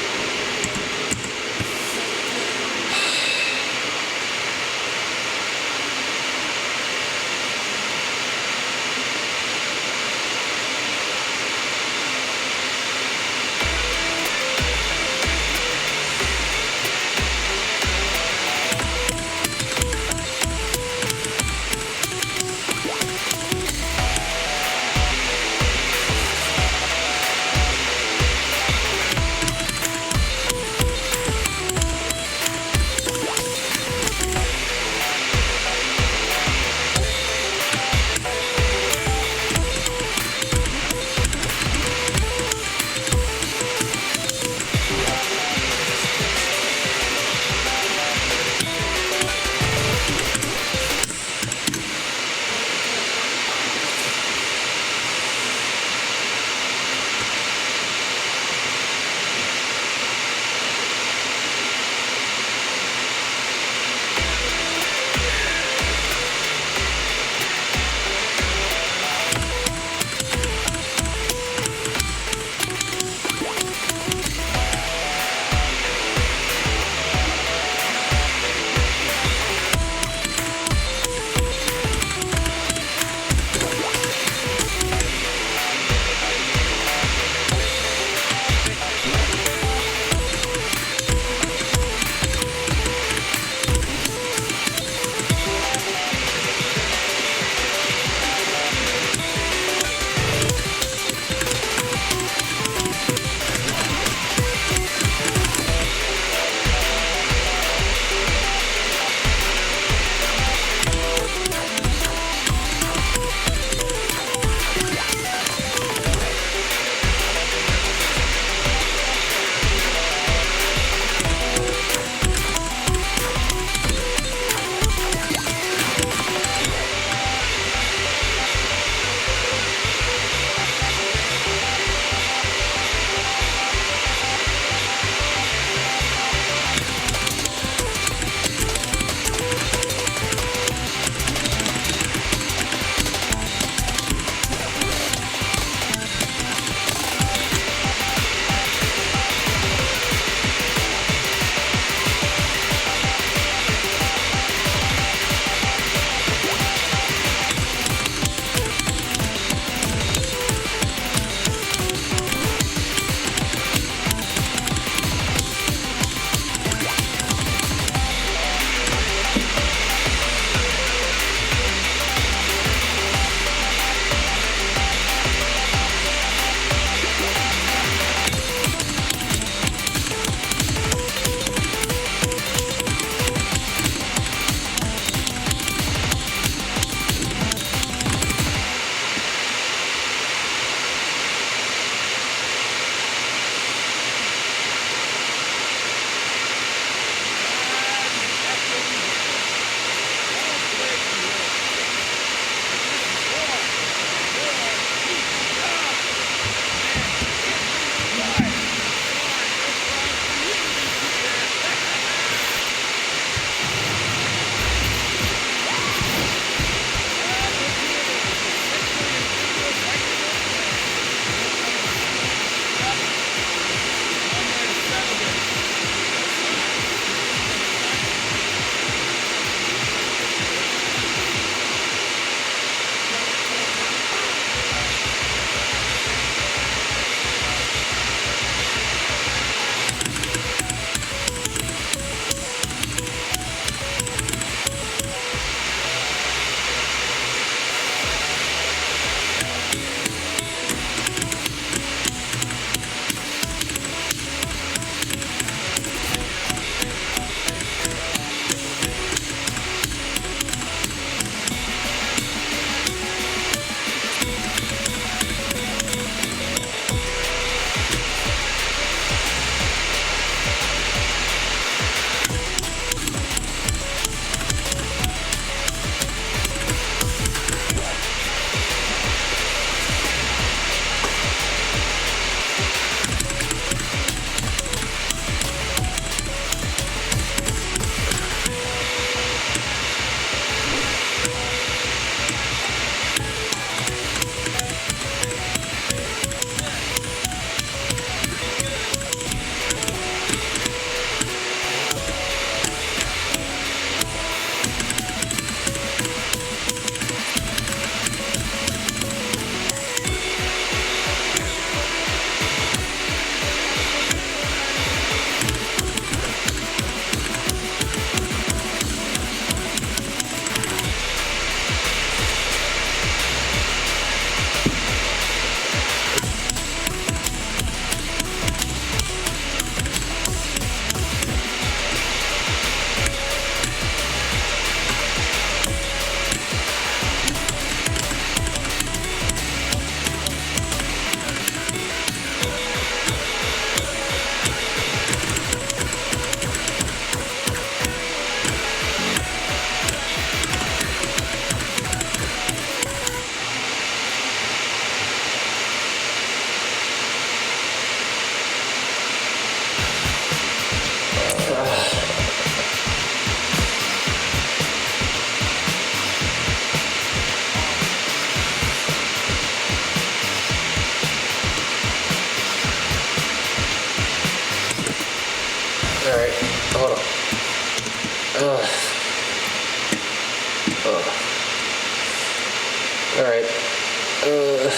Uh,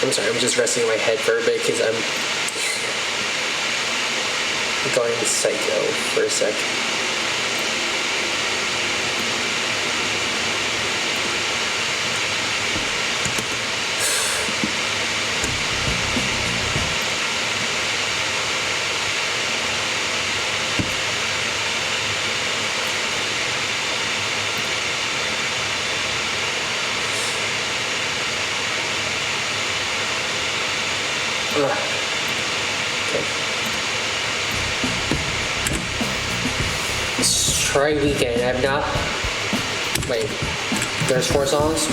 I'm sorry, I'm just resting my head for a bit because I'm going psycho for a sec. Okay. Let's try Weekend. I've not. Wait. There's 4 songs?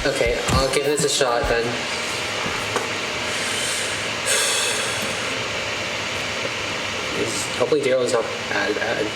Okay, I'll give this a shot then. Hopefully Daryl's not bad.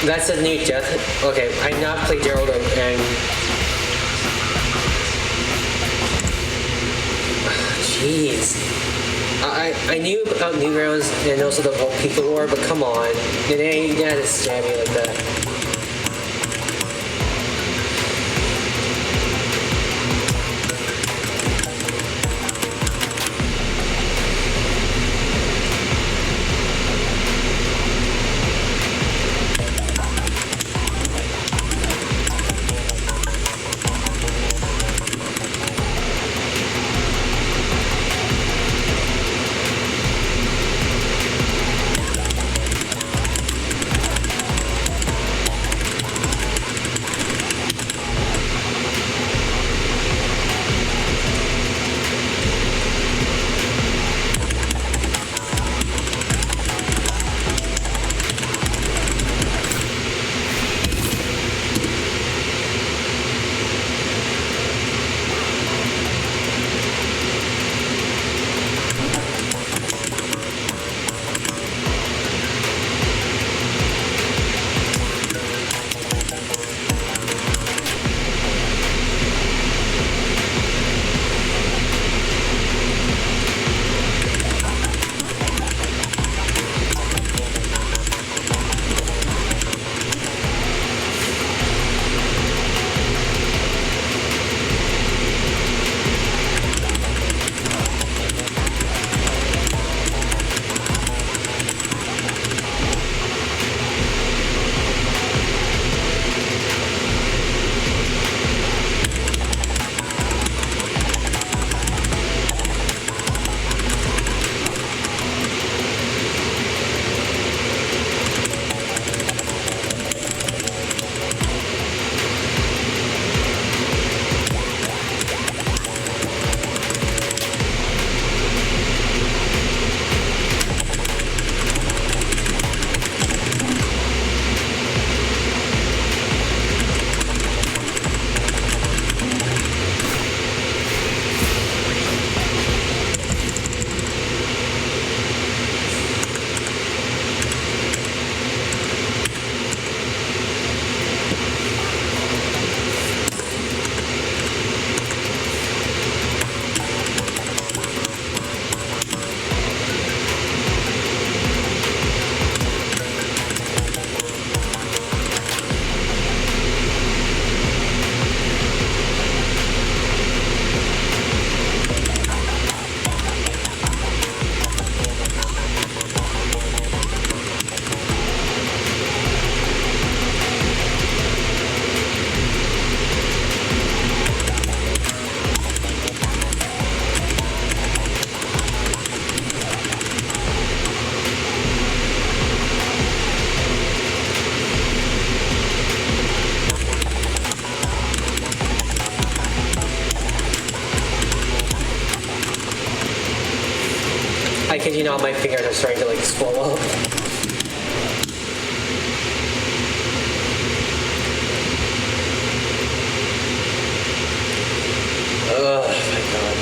That's a new death. Okay, I not played Gerald and jeez. I knew about Newgrounds and also the Volpika War, but come on. You didn't have to stab me like that. see now my fingers are starting to like swell up. Oh my god.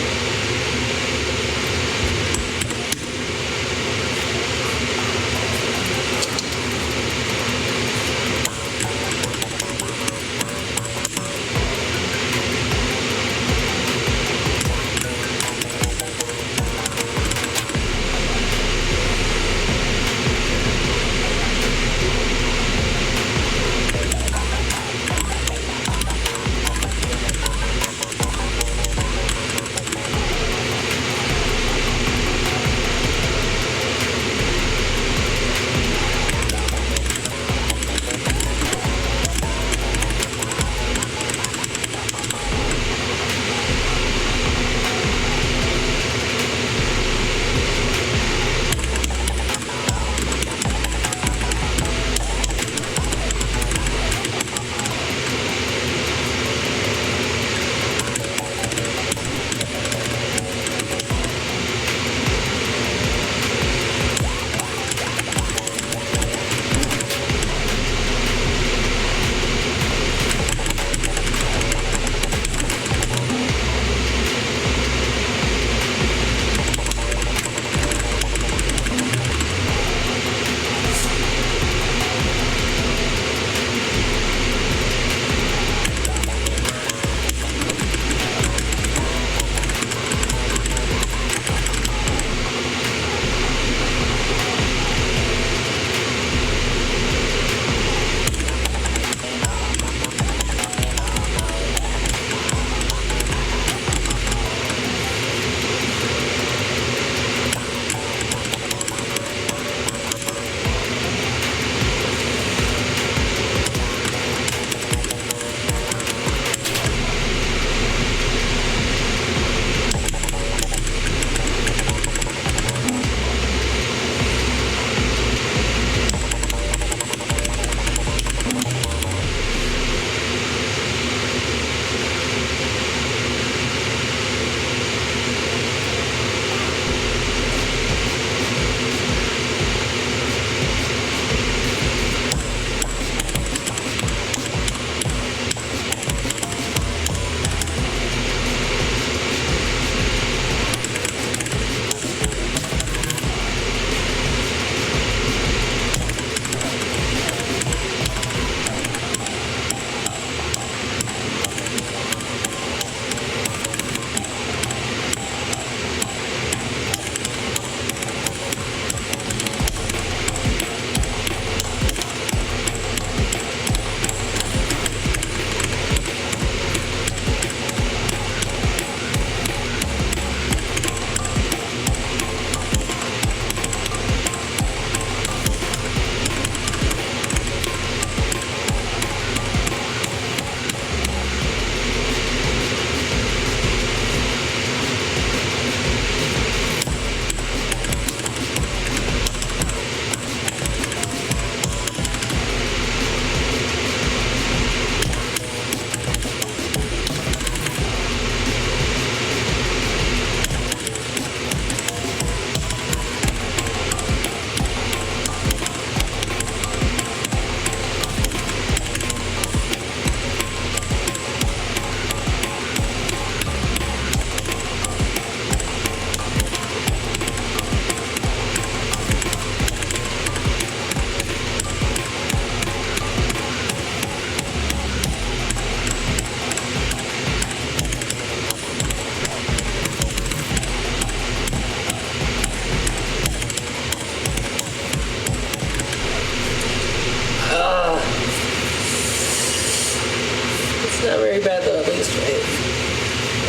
Not very bad though, at least, right?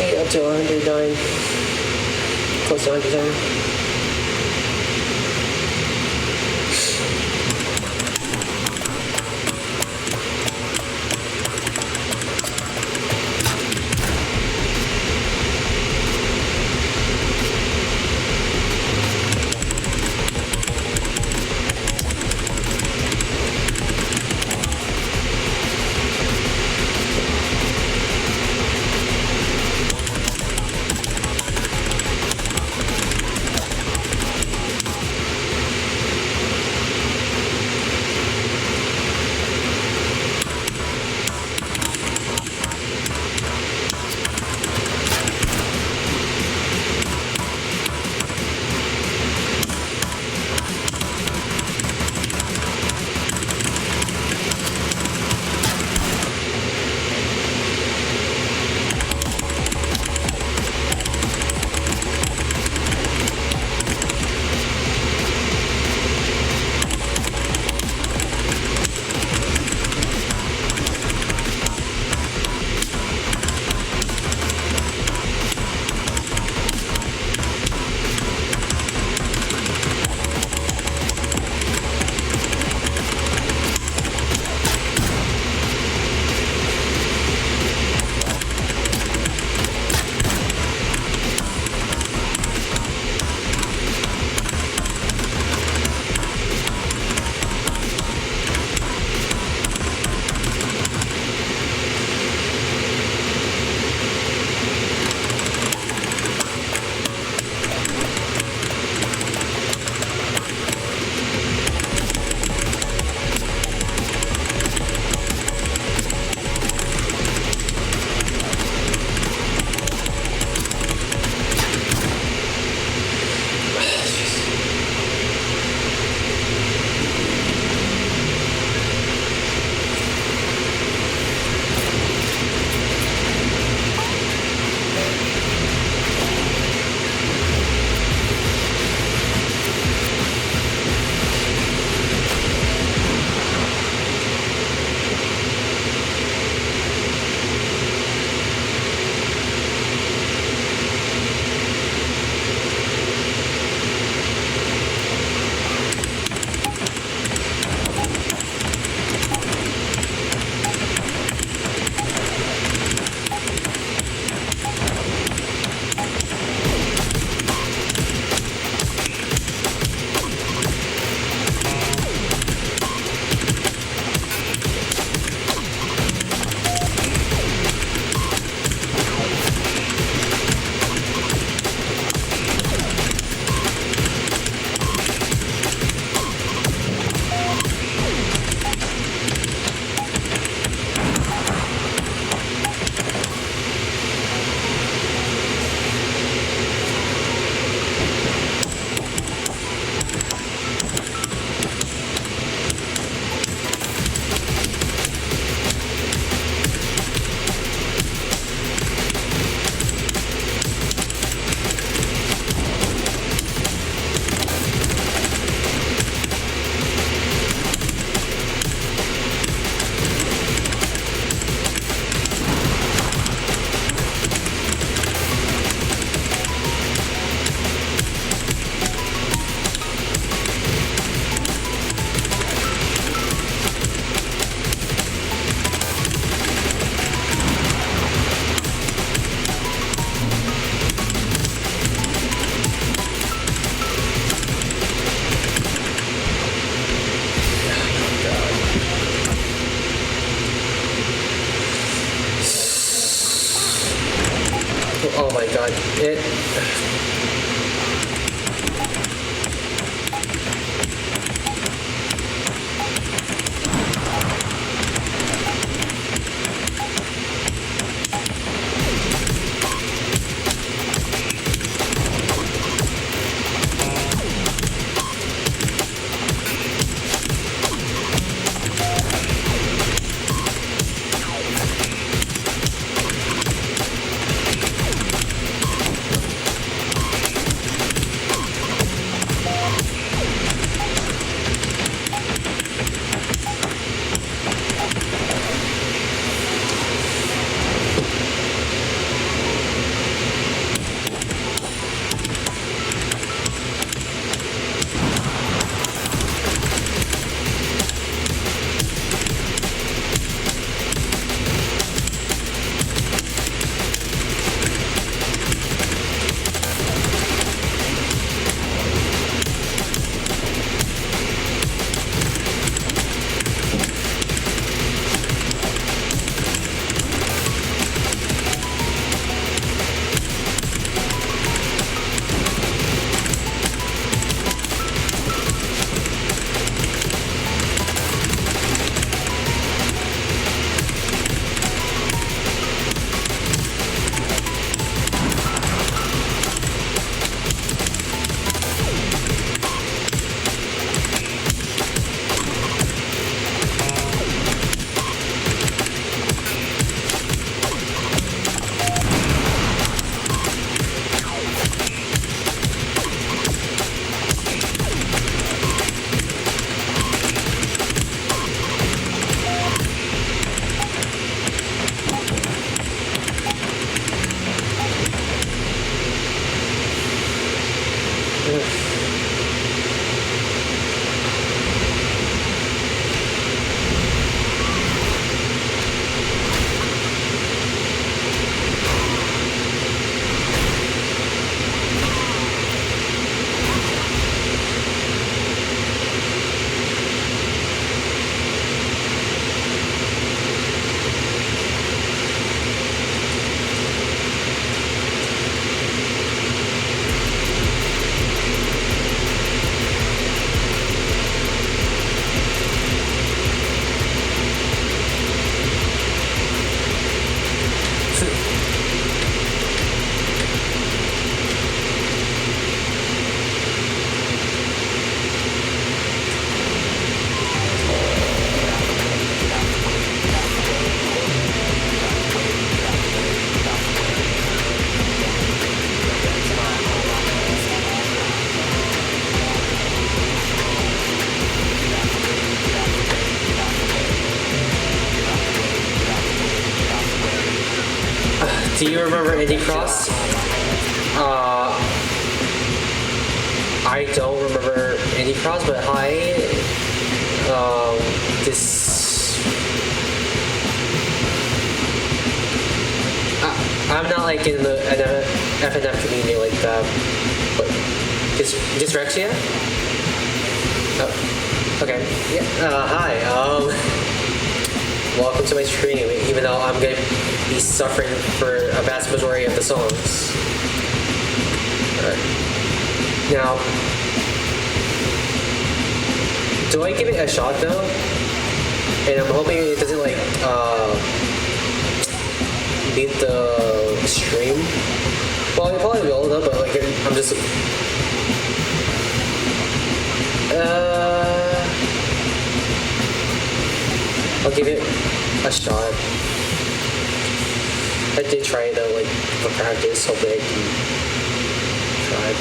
8 up to 109. Close to 100. god, it. Do you remember Indie Cross? I don't remember Indie Cross, but this. I'm not like in the FNF community like that. But dyslexia? Oh, okay. Yeah. Hi. Welcome to my stream. Even though I'm gonna be suffering for a vast majority of the songs. Alright. Now, do I give it a shot though? And I'm hoping it doesn't like beat the stream. Well, it probably will though, but like I'm just I'll give it a shot. I did try it though, like for practice, so big and tried.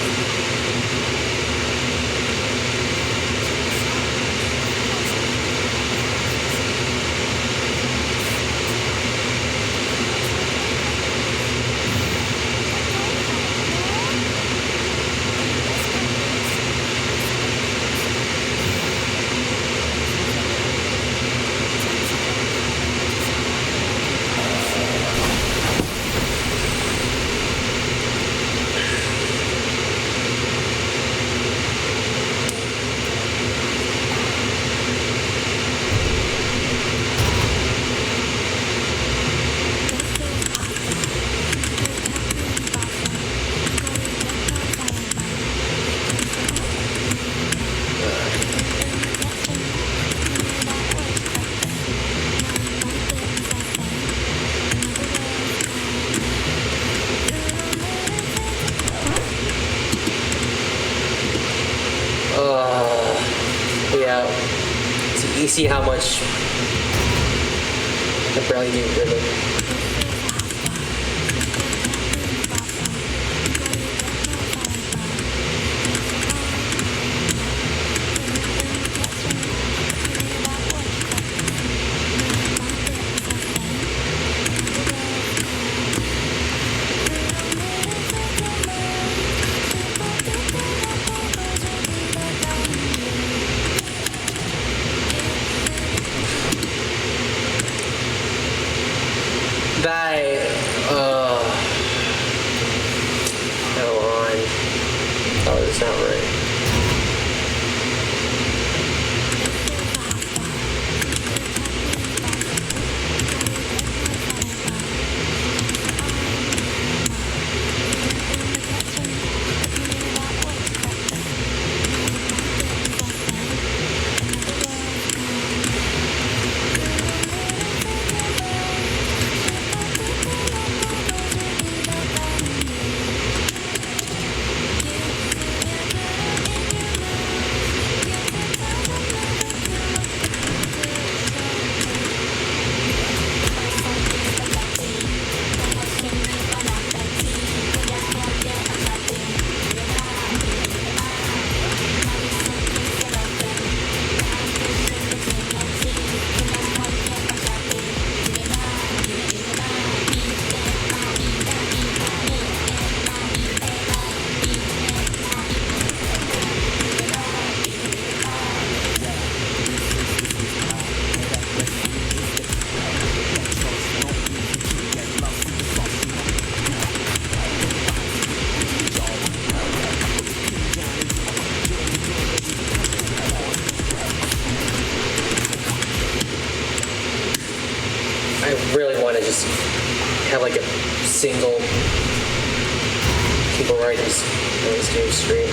you see how much I barely do rhythm. That, come on. That was not right. I really want to just have like a single people right and just always do stream.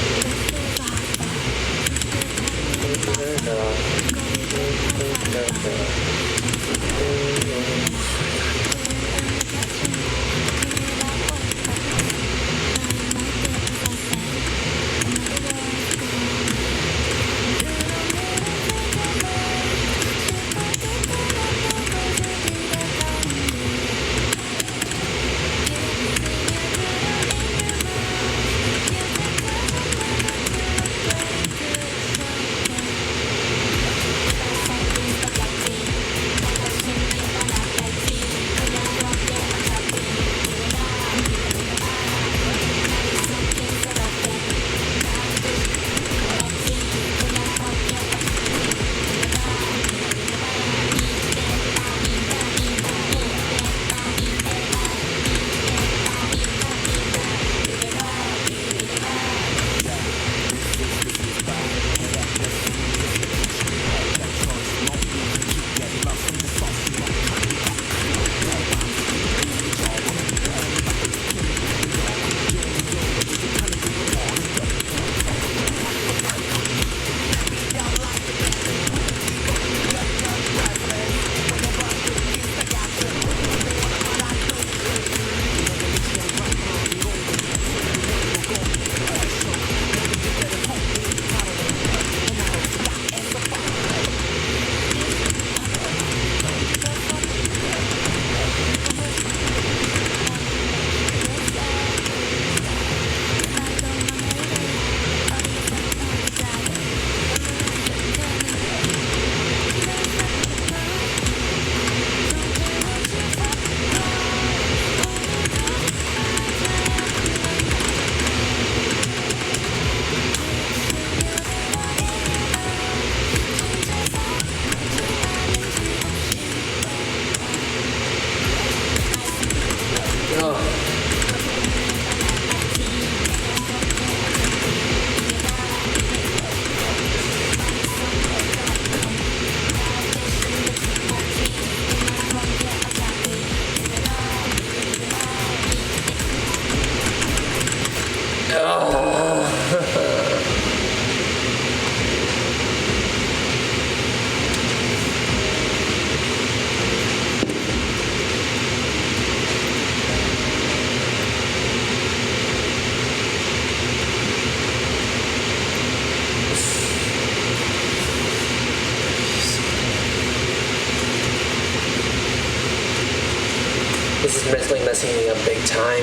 mentally messing me up big time.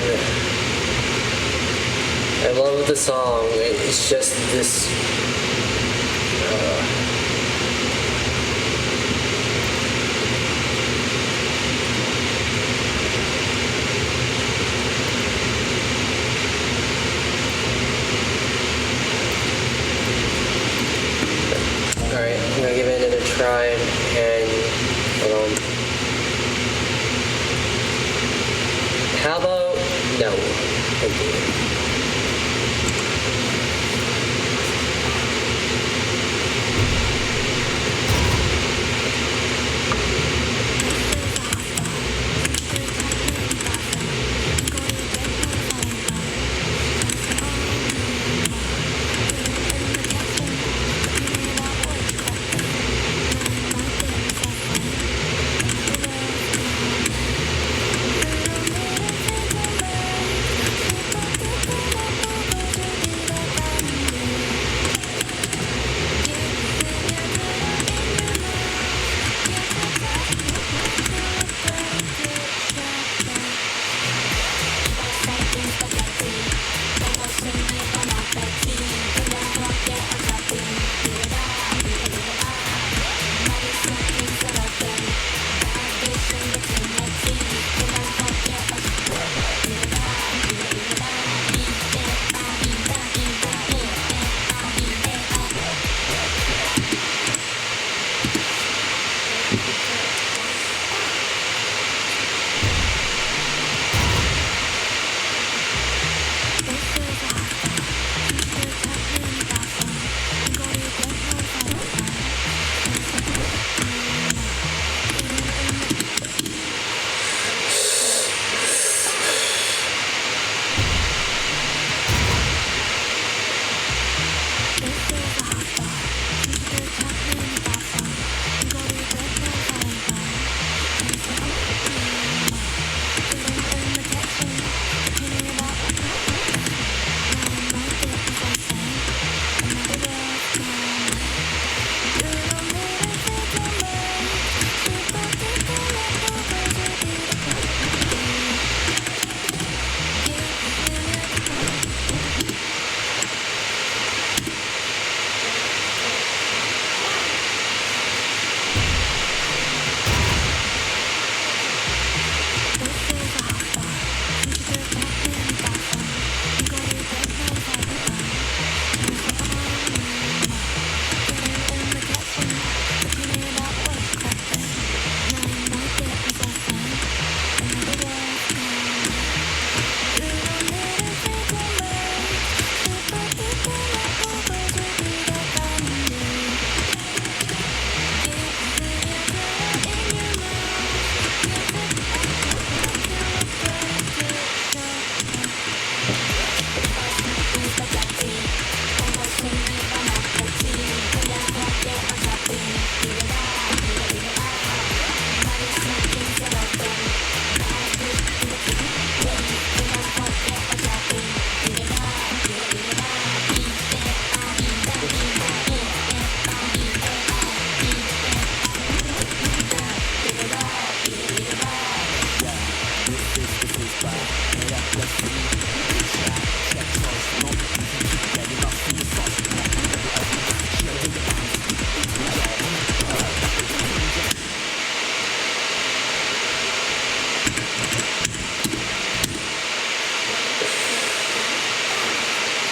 I love the song. It's just this. Alright, I'm gonna give it another try and hold on. How about no? Thank you.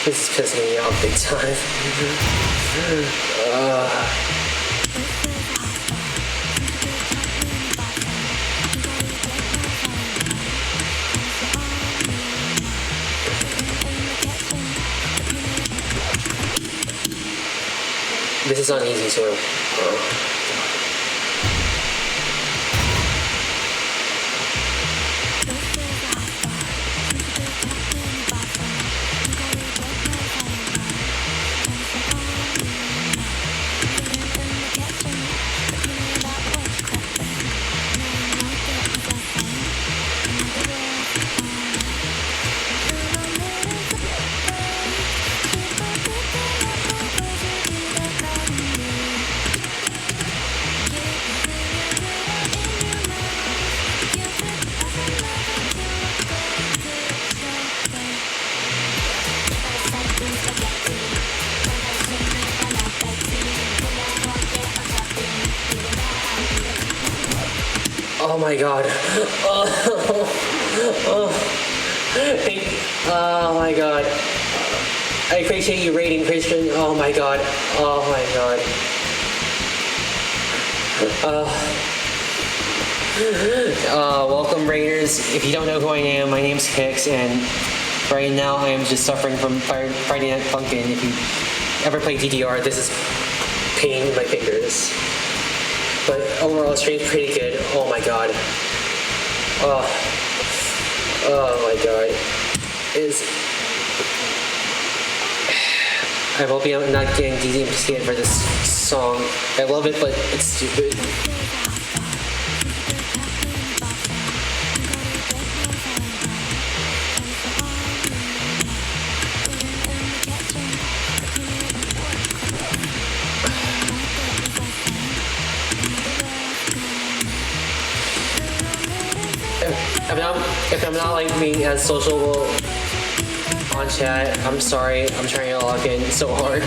This is pissing me off big time. This is on easy, so. Oh my god. Oh my god. I appreciate you rating, Christian. Oh my god. Oh my god. Welcome, Raiders. If you don't know who I am, my name's Hicks, and right now I am just suffering from Friday Night Funkin'. If you ever play DDR, this is pain in my fingers. But overall, the stream's pretty good. Oh my god. Oh my god. I hope I'm not getting DMCA'd for this song. I love it, but it's stupid. If I'm not like being as sociable on chat, I'm sorry. I'm trying to log in so hard.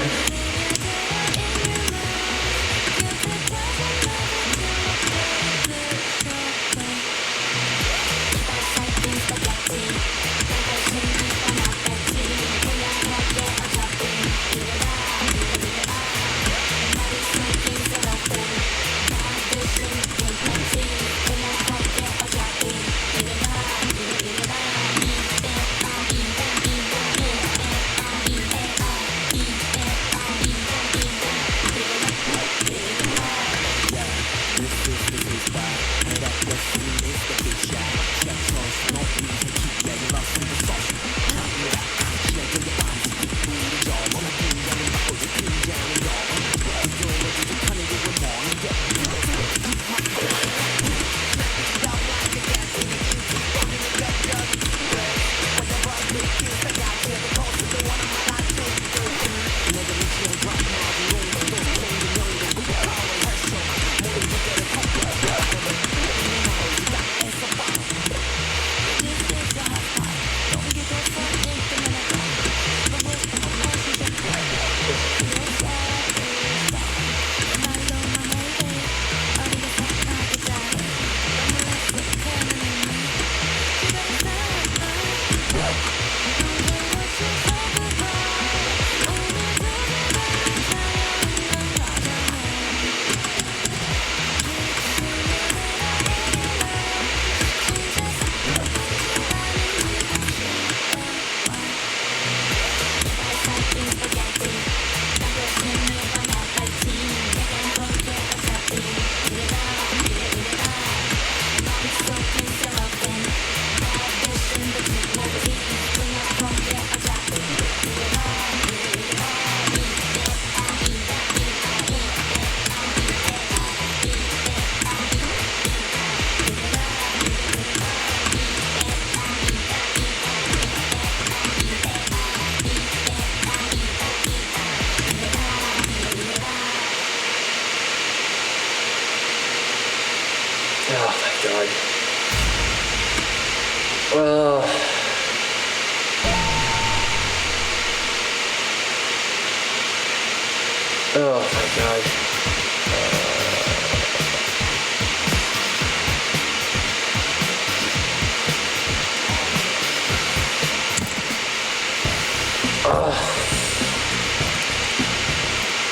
Oh my god.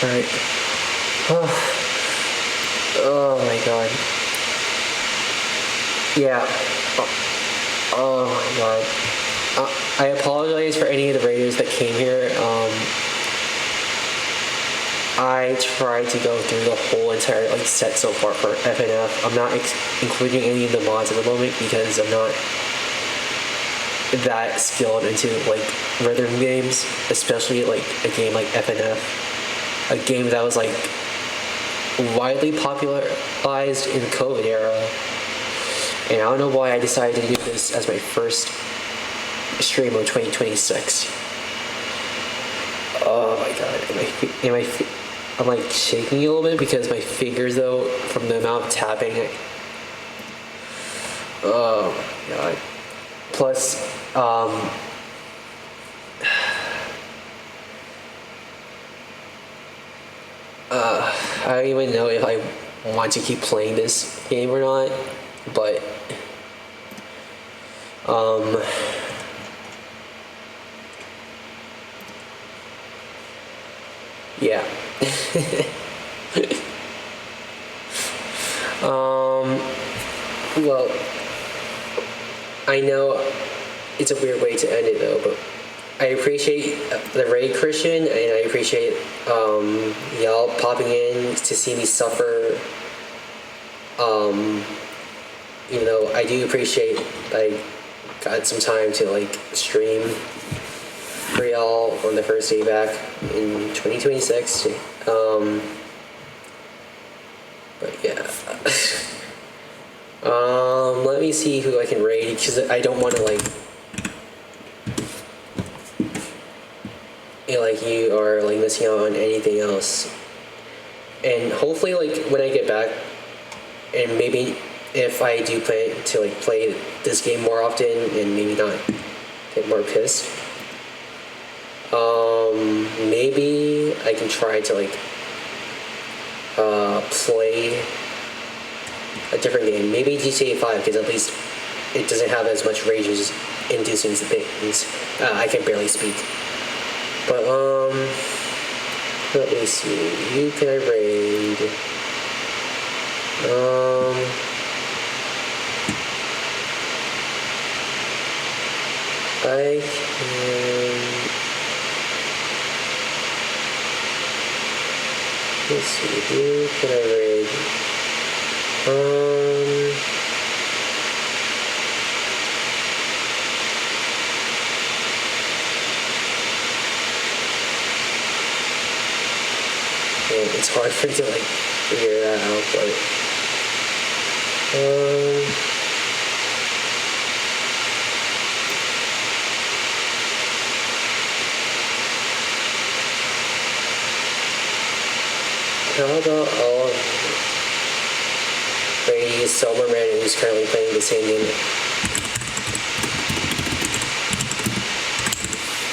Alright. Oh my god. Yeah. Oh my god. I apologize for any of the raiders that came here. I tried to go through the whole entire set so far for FNF. I'm not including any of the mods at the moment because I'm not that skilled into rhythm games, especially a game like FNF, a game that was widely popularized in the COVID era. And I don't know why I decided to do this as my first stream of 2026. Oh my god, I'm shaking a little bit because my fingers, though, from the amount of tapping. Oh my god. Plus, I don't even know if I want to keep playing this game or not. But yeah. Well, I know it's a weird way to end it though, but I appreciate the raid, Christian, and I appreciate y'all popping in to see me suffer. I do appreciate I got some time to like stream for y'all on the first day back in 2026. But yeah. Let me see who I can raid because I don't want to you are like missing out on anything else. And hopefully like when I get back, and maybe if I do plan to like play this game more often and maybe not get more pissed, maybe I can try to like play a different game, maybe GTA 5, because at least it doesn't have as much rage-inducing things. I can barely speak. But, let me see. Who can I raid? I can... Let's see. Who can I raid? It's hard for me to like figure that out, but how about all Brady Selma Random, who's currently playing the same game?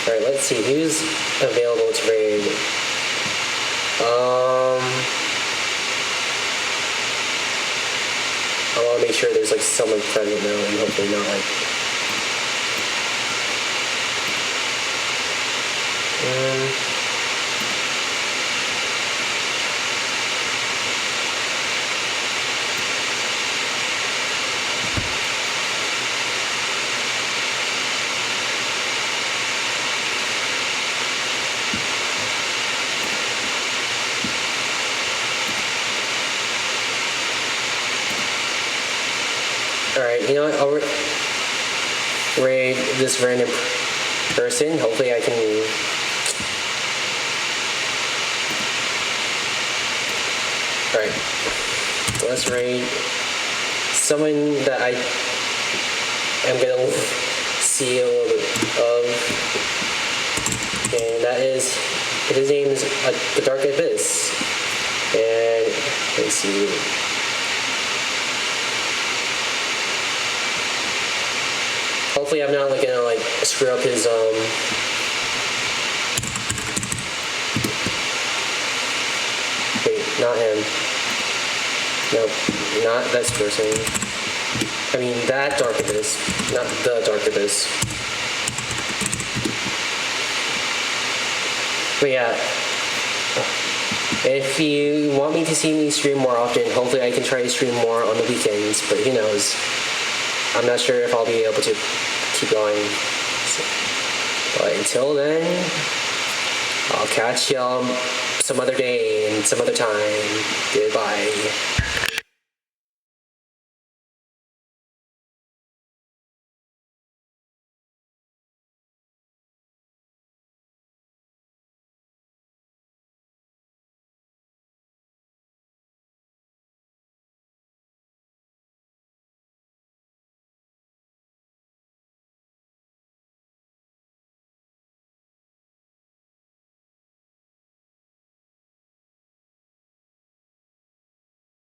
Alright, let's see who's available to raid. I want to make sure there's like someone present now and hopefully not like Alright, you know what, I'll raid this random person. Hopefully I can... Alright, let's raid someone that I am gonna see a little bit of. And that is, his name is The Dark Abyss. And let's see... Hopefully I'm not like gonna like screw up his wait, not him. Nope, not this person. I mean that Dark Abyss, not the Dark Abyss. But yeah, if you want me to see me stream more often, hopefully I can try to stream more on the weekends, but who knows. I'm not sure if I'll be able to keep going. But until then, I'll catch y'all some other day and some other time. Goodbye.